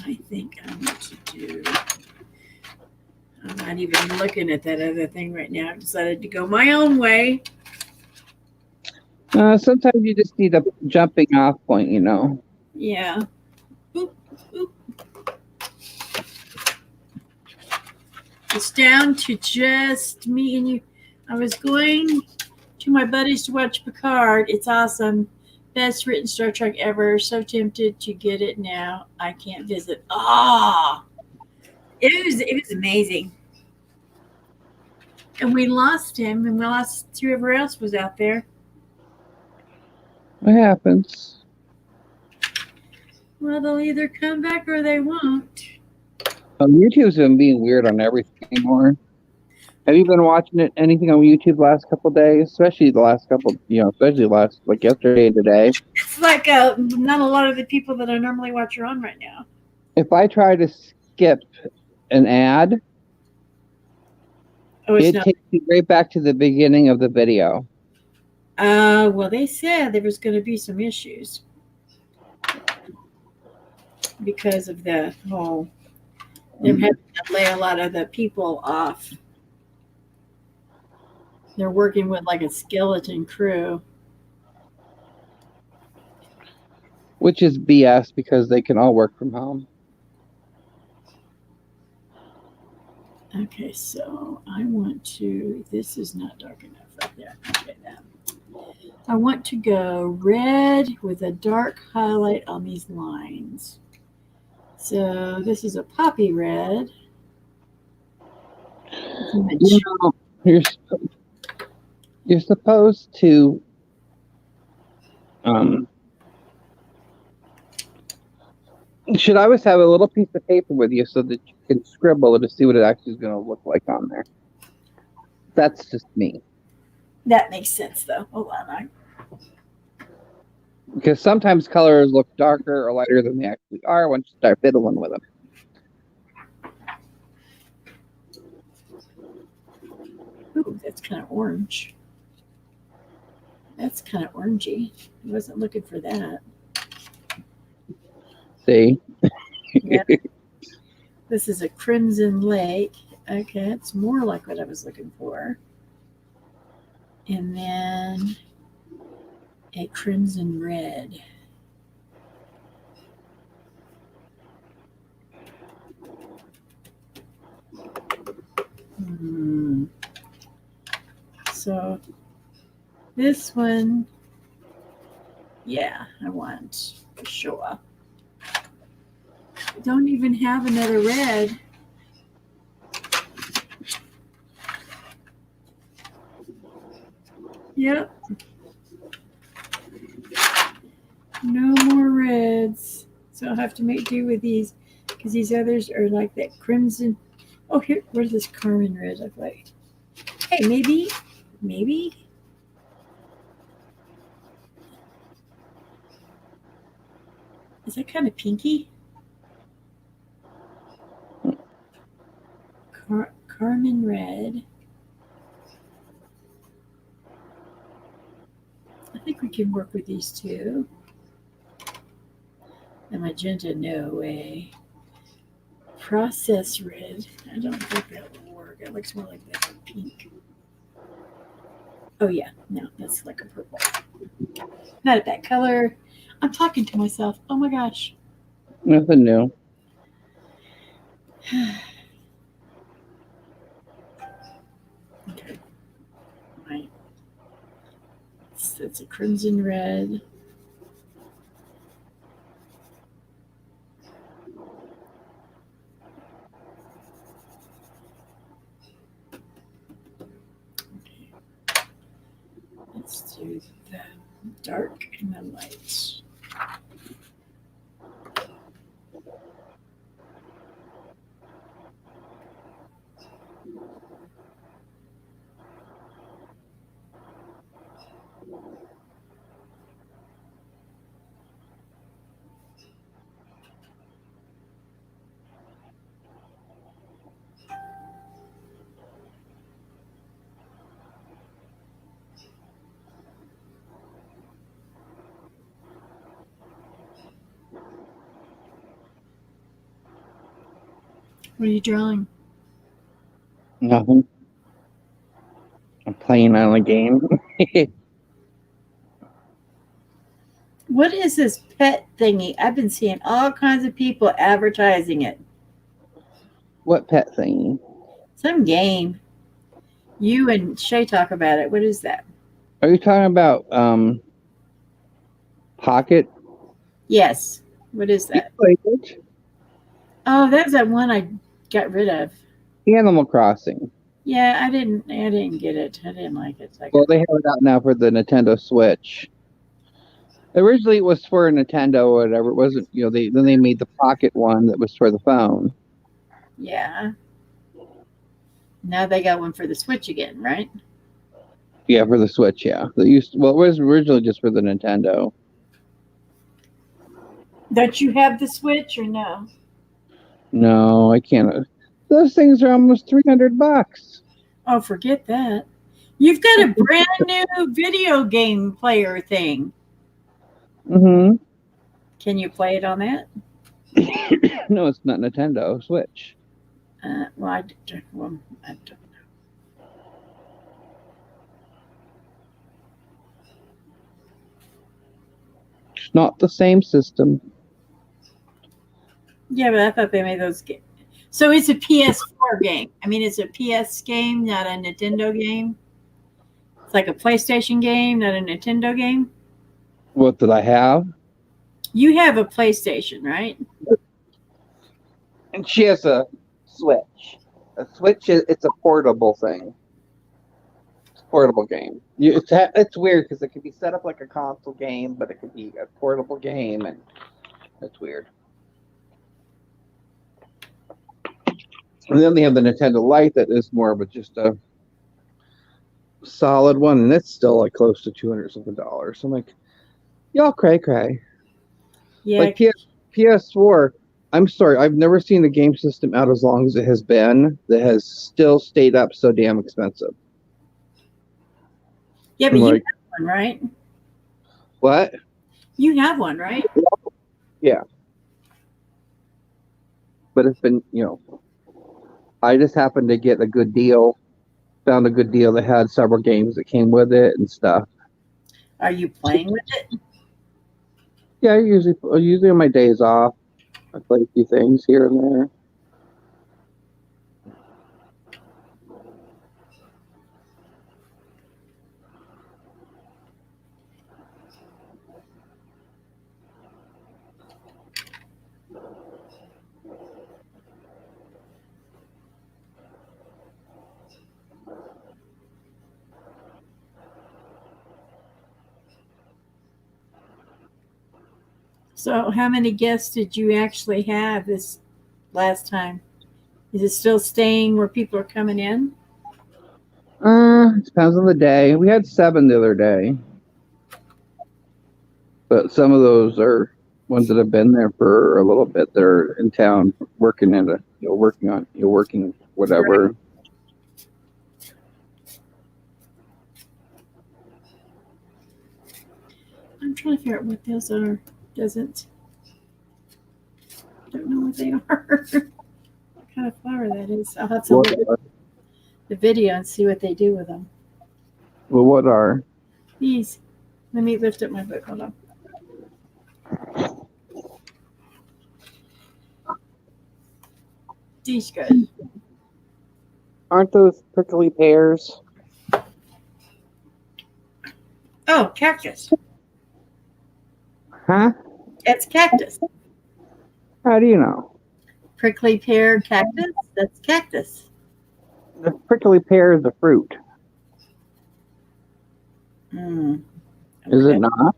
I think I want to do. I'm not even looking at that other thing right now. I've decided to go my own way. Sometimes you just need a jumping off point, Yeah. Boop, boop. It's down to just me and you. I was going to my buddies to watch Picard. It's awesome. Best written Star Trek ever. So tempted to get it now. I can't visit. It was amazing. And we lost him, and we lost whoever else was out there. What happens? Well, they'll either come back or they won't. YouTube's been being weird on everything anymore. Have you been watching anything on YouTube the last couple of days? Especially the last couple, especially like yesterday and today. It's like not a lot of the people that I normally watch are on right now. If I try to skip an ad, it takes you right back to the beginning of the video. Well, they said there was going to be some issues because of the whole them having to lay a lot of the people off. They're working with like a skeleton crew. Which is BS because they can all work from home. Okay, so I want to, this is not dark enough right there. Okay, that. I want to go red with a dark highlight on these lines. So this is a poppy red. You're supposed to You should always have a little piece of paper with you so that you can scribble to see what it actually is going to look like on there. That's just me. That makes sense, though. Hold on. Because sometimes colors look darker or lighter than they actually are once you start fiddling with them. Ooh, that's kind of orange. That's kind of orangey. I wasn't looking for that. See? Yeah. This is a crimson lake. Okay, it's more like what I was looking for. And then a crimson red. So this one, yeah, I want for sure. I don't even have another red. Yep. No more reds. So I'll have to make do with these because these others are like that crimson. Oh, here, where's this Carmen red look like? Hey, maybe. Is that kind of pinky? Carmen red. I think we can work with these two. The magenta, no way. Process red. I don't think that will work. It looks more like that pink. Oh yeah, no, that's like a purple. Not a bad color. I'm talking to myself. Oh my gosh. Nothing new. Okay. Right. It's a crimson red. Okay. Let's do the dark and the light. What are you drawing? Nothing. I'm playing on a game. What is this pet thingy? I've been seeing all kinds of people advertising it. What pet thing? Some game. You and Shay talk about it. What is that? Are you talking about Pocket? Yes. What is that? You played it? Oh, that's that one I got rid of. Animal Crossing. Yeah, I didn't get it. I didn't like it. So Well, they have it out now for the Nintendo Switch. Originally, it was for Nintendo or whatever. It wasn't, then they made the Pocket one that was for the phone. yeah. Now they got one for the Switch again, right? Yeah, for the Switch, yeah. It was originally just for the Nintendo. Don't you have the Switch or no? No, I can't. Those things are almost $300. Oh, forget that. You've got a brand new video game player thing. Mm-hmm. Can you play it on that? No, it's not Nintendo Switch. Well, I don't know. It's not the same system. Yeah, but I thought they made those games. So it's a PS4 game. I mean, it's a PS game, not a Nintendo game. It's like a PlayStation game, not a Nintendo game. What did I have? You have a PlayStation, right? And she has a Switch. A Switch, it's a portable thing. portable game. It's weird because it could be set up like a console game, but it could be a portable game, and it's weird. And then they have the Nintendo Lite that is more of a just a solid one, and it's still like close to $200 something. So I'm like, y'all cray. Yeah. Like PS4. I'm sorry, I've never seen a game system out as long as it has been that has still stayed up so damn expensive. Yeah, but Like, you have one, right? what? You have one, right? Yeah. But it's been, I just happened to get a good deal, found a good deal that had several games that came with it and stuff. Are you playing with it? Yeah, usually on my days off, I play a few things here and there. So, how many guests did you actually have this last time? Is it still staying where people are coming in? It depends on the day. We had 7 the other day, but some of those are ones that have been there for a little bit. They're in town working working whatever. Right. I'm trying to figure out what those are. Don't know what they are. What kind of flower that is? I'll have to look at the video and see what they do with them. Well, what are? These. Let me lift up my book. Hold on. These good. Aren't those prickly pears? Oh, cactus. Huh? It's cactus. How do you know? Prickly pear cactus. That's cactus. The prickly pear is a fruit. Mm, Is okay. it not?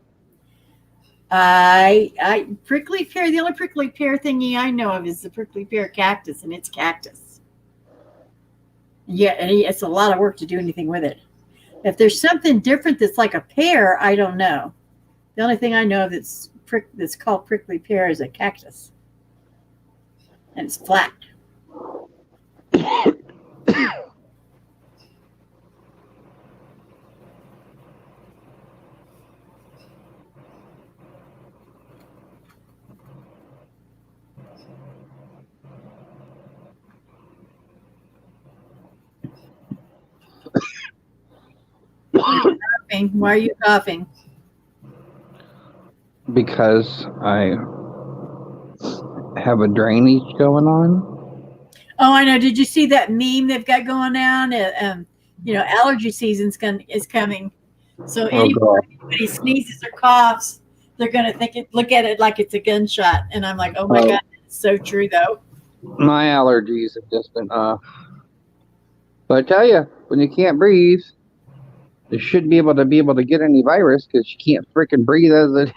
Prickly pear. The only prickly pear thingy I know of is the prickly pear cactus, and it's cactus. Yeah, and it's a lot of work to do anything with it. If there's something different that's like a pear, I don't know. The only thing I know of that's called prickly pear is a cactus, and it's flat. Why are you coughing? Because I have a drainage going on. Oh, I know. Did you see that meme they've got going on? Allergy season's is coming. So anybody sneezes or coughs, they're going to look at it like it's a gunshot. And I'm like, oh my God, it's so true though. My allergies have just been But I tell you, when you can't breathe, you shouldn't be able to get any virus because you can't freaking breathe as it.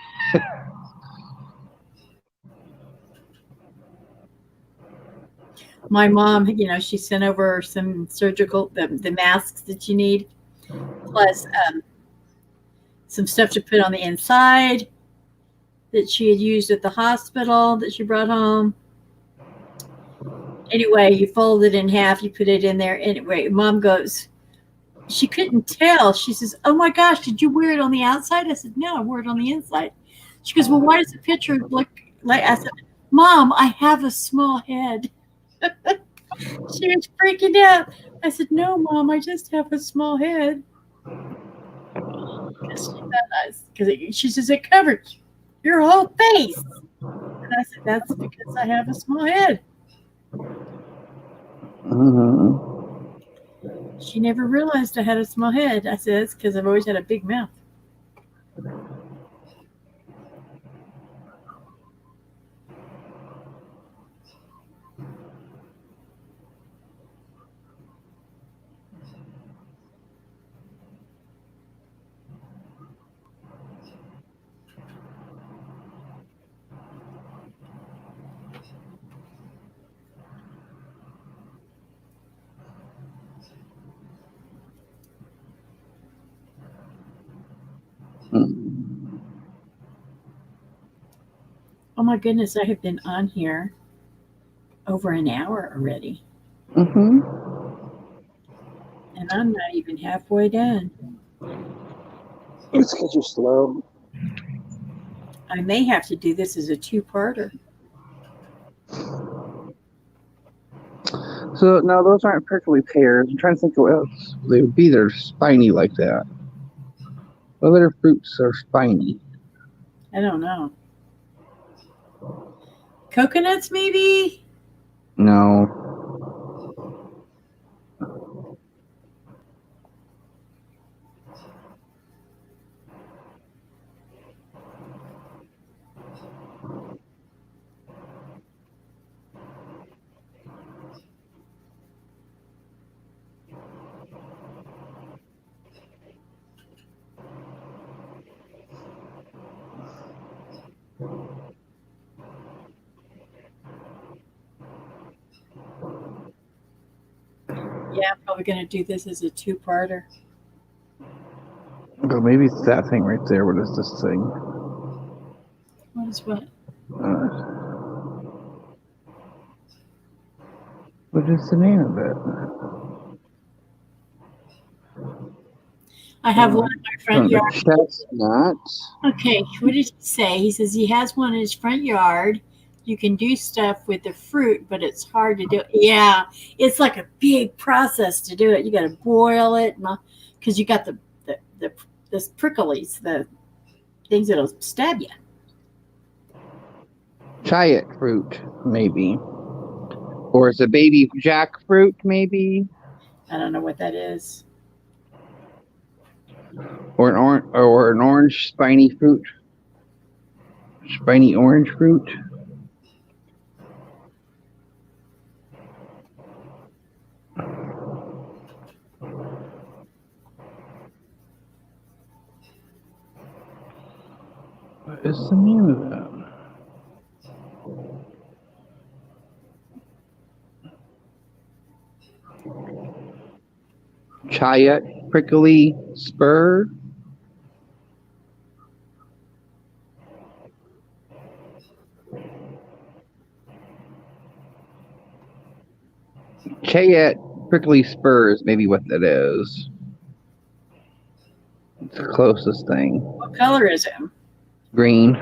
My mom, she sent over some surgical the masks that you need, plus some stuff to put on the inside that she had used at the hospital that she brought home. Anyway, you fold it in half, you put it in there. Anyway, Mom goes, she couldn't tell. She says, oh my gosh, did you wear it on the outside? I said, no, I wore it on the inside. She goes, well, why does the picture look like? I said, Mom, I have a small head. She was freaking out. I said, no, Mom, I just have a small head. Because she says, it covered your whole face. And I said, that's because I have a small head. Mm-hmm. She never realized I had a small head. I said, it's because I've always had a big mouth. Oh my goodness, I have been on here over an hour already, Mm-hmm. and I'm not even halfway done. It's because you're slow. I may have to do this as a two-parter. So now those aren't prickly pears. I'm trying to think of what else they would be. They're spiny like that. What other fruits are spiny? I don't know. Coconuts, maybe? No. Yeah, I'm probably going to do this as a two-parter. But maybe it's that thing right there. What is this thing? What is what? What is the name of it? I have one in my front yard. Chestnut. Okay, what did he say? He says he has one in his front yard. You can do stuff with the fruit, but it's hard to do. Yeah, it's like a big process to do it. You got to boil it, because you got the this pricklies, the things that'll stab you. Chiat fruit, maybe. Or is it baby jackfruit, maybe? I don't know what that is. Or an orange spiny fruit. Spiny orange fruit. What is the name of that? Chiat prickly spur. Chiat prickly spur is maybe what that is. It's the closest thing. What color is it? Green.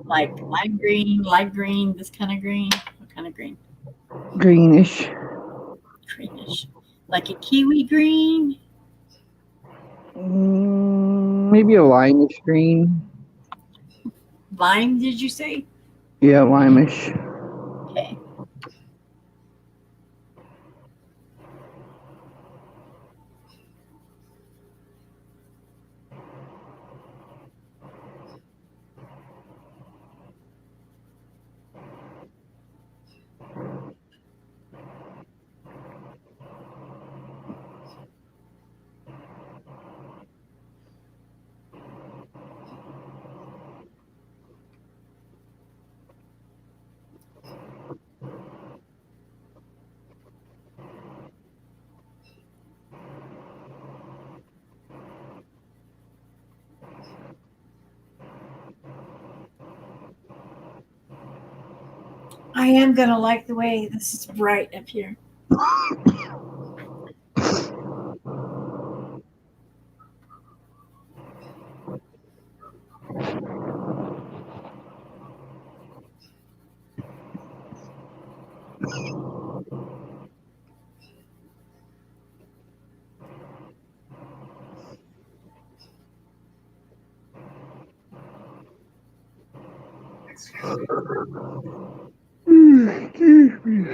Like lime green, light green, this kind of green? What kind of green? Greenish. Greenish. Like a kiwi green? Maybe a limeish green. Lime, did you say? Yeah, limeish. Okay. I am going to like the way this is bright up here. Excuse me. Excuse me.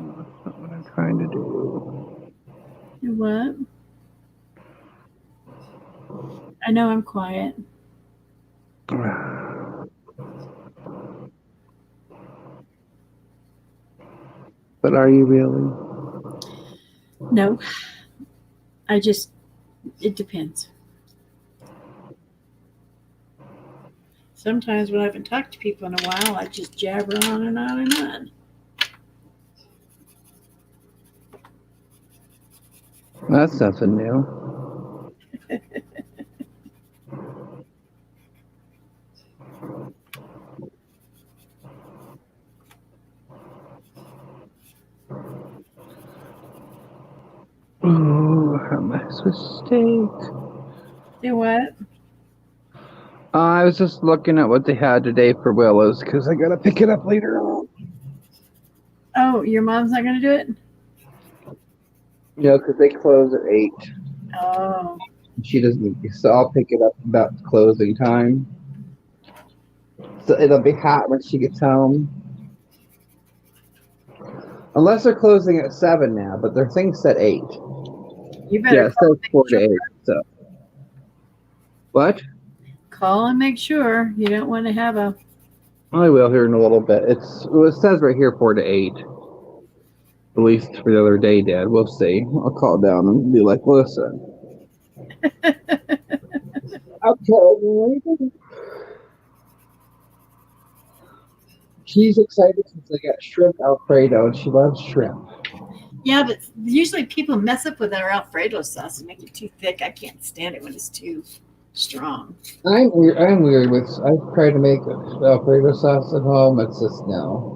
That's not what I'm trying to do. What? I know I'm quiet. But are you really? No, it depends. Sometimes when I haven't talked to people in a while, I just jabber on and on and on. That's nothing new. Oh, how much with steak? Do what? I was just looking at what they had today for Willows because I gotta pick it up later on. Oh, your mom's not going to do it? No, because they close at 8. Oh, She doesn't, so I'll pick it up about closing time. So it'll be hot when she gets home. Unless they're closing at 7 now, but their thing's at 8. you better Yeah, call, so 4 to 8. So what? call and make sure. You don't want to have a. I will here in a little bit. It says right here 4 to 8. At least for the other day, Dad. We'll see. I'll call down and be like, listen. Okay. She's excited because they got shrimp Alfredo, and she loves shrimp. Yeah, but usually people mess up with our Alfredo sauce and make it too thick. I can't stand it when it's too strong. I'm weird with. I've tried to make Alfredo sauce at home. It's just no.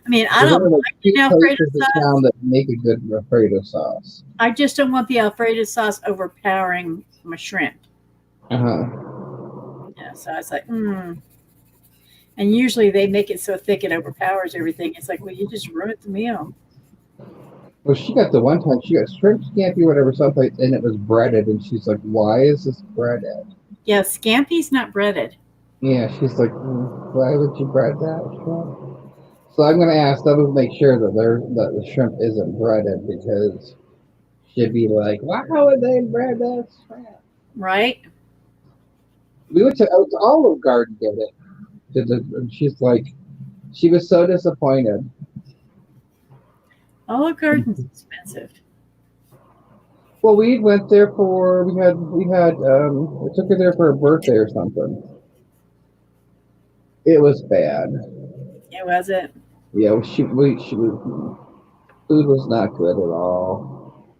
I mean, I There's don't only mind two the Alfredo places in sauce. town that make a good Alfredo sauce. I just don't want the Alfredo sauce overpowering my shrimp. Uh-huh. Yeah, so I was like, And usually they make it so thick it overpowers everything. It's like, well, you just ruined the meal. Well, she got the one time she got shrimp scampi or whatever someplace, and it was breaded, and she's like, "Why is this breaded?" Yeah, scampi's not breaded. Yeah, she's like, "Why would you bread that shrimp?" So I'm gonna ask them to make sure that the shrimp isn't breaded because she'd be like, "Why would they bread that shrimp?" Right? We went to Olive Garden to get it, and she's like, she was so disappointed. Olive Garden's expensive. Well, we went there for we took her there for a birthday or something. It was bad. It wasn't. Yeah, she was food was not good at all.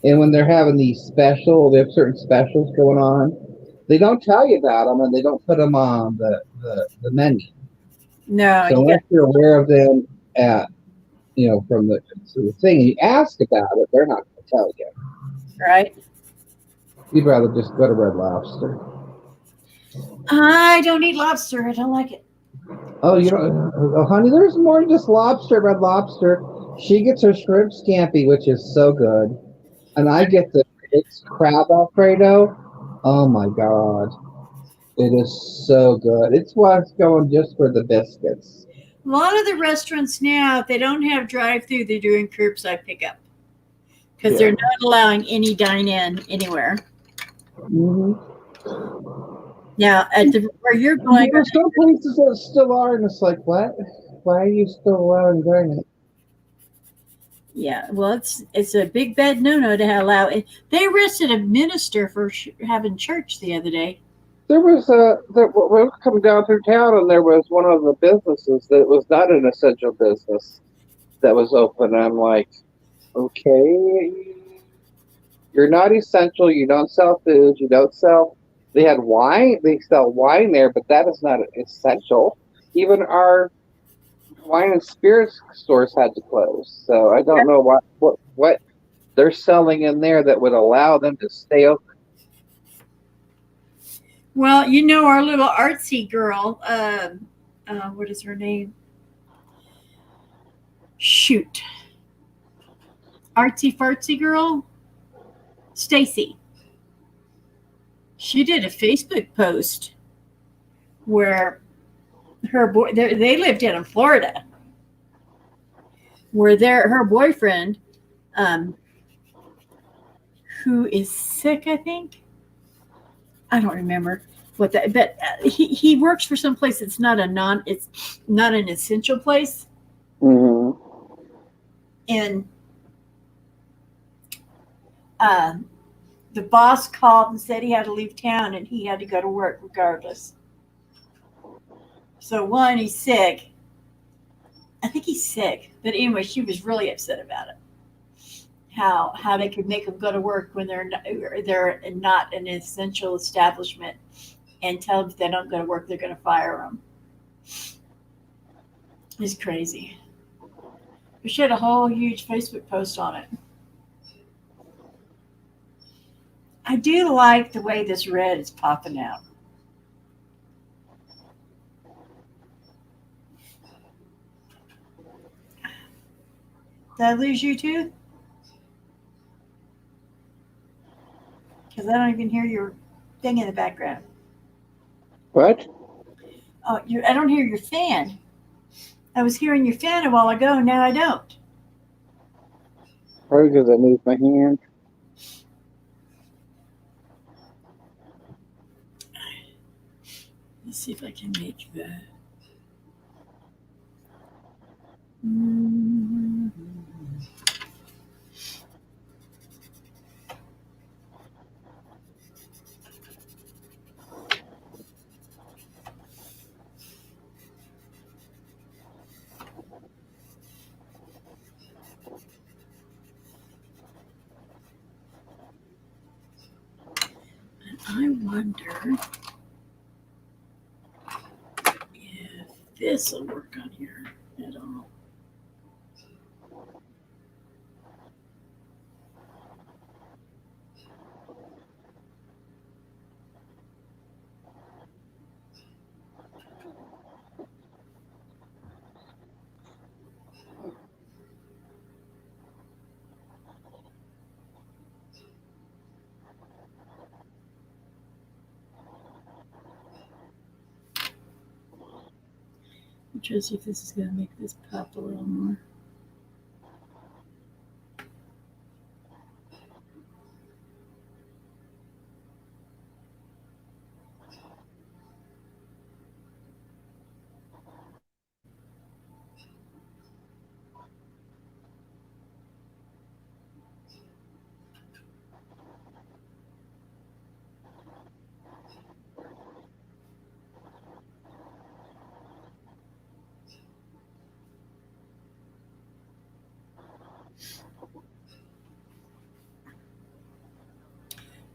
And when they're having they have certain specials going on. They don't tell you about them, and they don't put them on the menu. No, So unless you're aware of them from the thing, you ask about it, they're not going to tell you. right? You'd rather just go to Red Lobster. I don't eat lobster. I don't like it. Oh, you don't? Oh, honey, there's more than just lobster. Red Lobster. She gets her shrimp scampi, which is so good, and I get it's crab Alfredo. Oh my god, it is so good. It's what's going just for the biscuits. A lot of the restaurants now, if they don't have drive-through, they're doing curbside pickup because they're not allowing any dine-in anywhere. Mm-hmm. Now, where you're going, There's some places that still are, and it's like, what? Why are you still allowing dining? yeah, well, it's a big bad no-no to allow it. They arrested a minister for having church the other day. We were coming down through town, and there was one of the businesses that was not an essential business that was open. I'm like, okay, you're not essential. You don't sell food. You don't sell. They had wine. They sell wine there, but that is not essential. Even our wine and spirits stores had to close. So I don't know what they're selling in there that would allow them to stay open. Well, our little artsy girl, what is her name? Shoot. Artsy fartsy girl? Stacy. She did a Facebook post where her boy, they lived down in Florida, where her boyfriend, who is sick, I think. I don't remember what that, but he works for some place that's it's not an essential place. Mm-hmm. And the boss called and said he had to leave town and he had to go to work regardless. So one, he's sick, I think he's sick. But anyway, she was really upset about it. How they could make them go to work when they're not an essential establishment, and tell them if they don't go to work, they're going to fire them. It's crazy. She had a whole huge Facebook post on it. I do like the way this red is popping out. Did I lose you too? Because I don't even hear your thing in the background. What? Oh, I don't hear your fan. I was hearing your fan a while ago, and now I don't. Probably because I moved my hand. Let's see if I can make that. Mm-hmm. I wonder if this will work on here at all. I'm trying to see if this is going to make this pop a little more.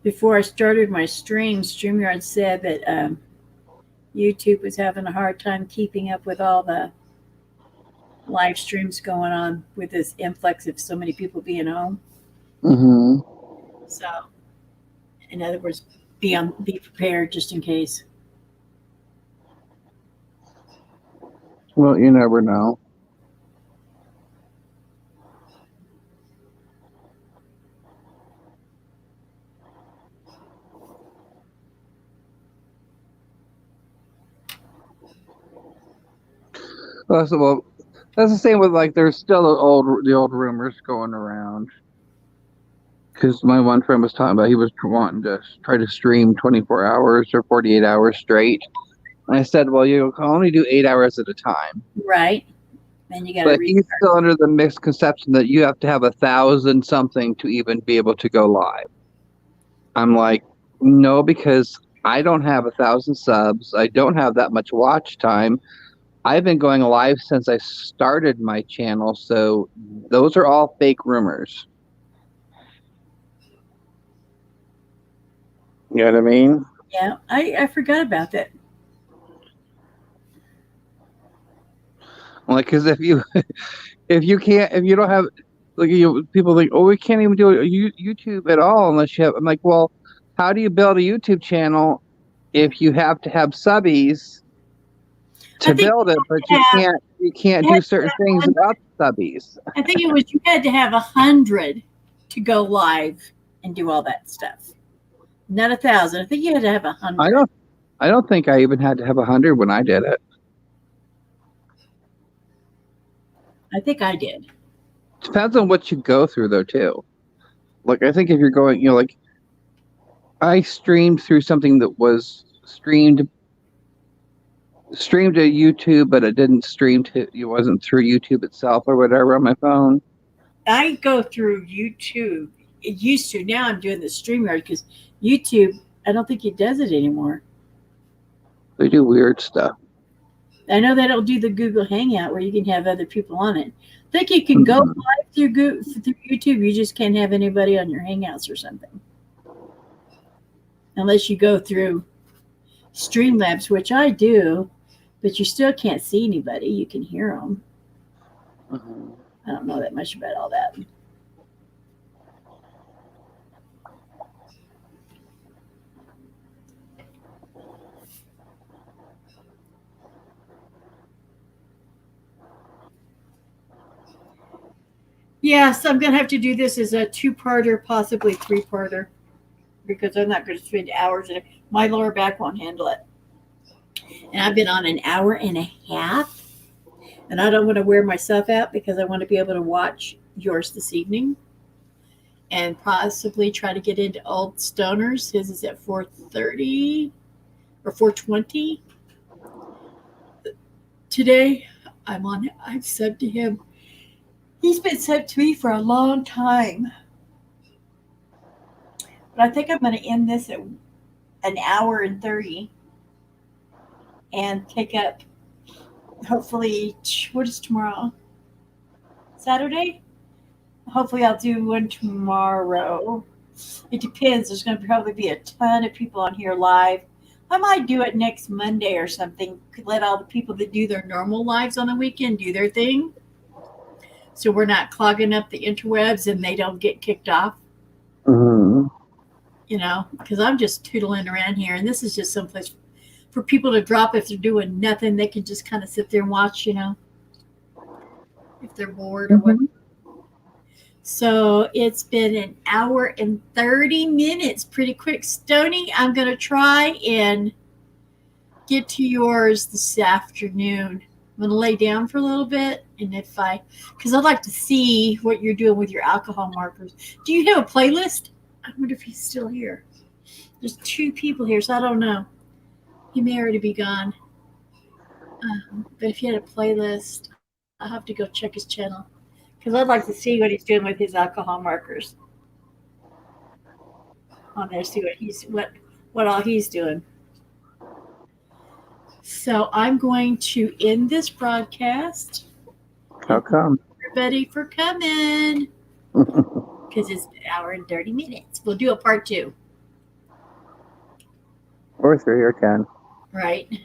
Before I started my stream, StreamYard said that YouTube was having a hard time keeping up with all the live streams going on with this influx of so many people being home. Mm-hmm. So, in other words, be prepared just in case. Well, you never know. Well, that's the same with like there's still the old rumors going around. Because my one friend was talking about he was wanting to try to stream 24 hours or 48 hours straight. And I said, well, you can only do 8 hours at a time. Right. Then you got to But he's still under the misconception that you have to have 1,000 something to even be able to go live. I'm like, no, because I don't have 1,000 subs. I don't have that much watch time. I've been going live since I started my channel, so those are all fake rumors. You know what I mean? Yeah, I forgot about that. Like, because if you don't have, like, people think, oh, we can't even do YouTube at all unless you have. I'm like, well, how do you build a YouTube channel if you have to have subbies to build it, but you can't do certain things without subbies? I think it was you had to have 100 to go live and do all that stuff. Not 1,000. I think you had to have 100. I don't think I even had to have 100 when I did it. I think I did. Depends on what you go through, though, too. Like, I think if you're going, like, I streamed through something that was streamed to YouTube, but it didn't stream to, it wasn't through YouTube itself or whatever on my phone. I go through YouTube. It used to. Now I'm doing the StreamYard because YouTube, I don't think it does it anymore. They do weird stuff. I know they don't do the Google Hangout where you can have other people on it. I think you can go live through YouTube. You just can't have anybody on your Hangouts or something, unless you go through Streamlabs, which I do, but you still can't see anybody. You can hear them. Mm-hmm. I don't know that much about all that. Yes, I'm going to have to do this as a two-parter, possibly three-parter, because I'm not going to spend hours in it. My lower back won't handle it. And I've been on an hour and a half, and I don't want to wear myself out because I want to be able to watch yours this evening and possibly try to get into Old Stoners. His is at 4:30 or 4:20. Today, I've said to him, he's been sent to me for a long time. But I think I'm going to end this at an hour and 30 and pick up, hopefully, what is tomorrow? Saturday? Hopefully I'll do one tomorrow. It depends. There's going to probably be a ton of people on here live. I might do it next Monday or something. Let all the people that do their normal lives on the weekend do their thing. So we're not clogging up the interwebs and they don't get kicked off. Mm-hmm. You know, because I'm just tootling around here. And this is just someplace for people to drop if they're doing nothing. They can just kind of sit there and watch, you know, if they're bored or whatever. So it's been an hour and 30 minutes, pretty quick. Stony, I'm going to try and get to yours this afternoon. I'm going to lay down for a little bit. And because I'd like to see what you're doing with your alcohol markers. Do you have a playlist? I wonder if he's still here. There's two people here, so I don't know. He may already be gone. But if he had a playlist, I'll have to go check his channel. Because I'd like to see what he's doing with his alcohol markers on there. See what all he's doing. So I'm going to end this broadcast. How come? Everybody for coming. Because it's an hour and 30 minutes. We'll do a part 2. Or 3 or 10. Right.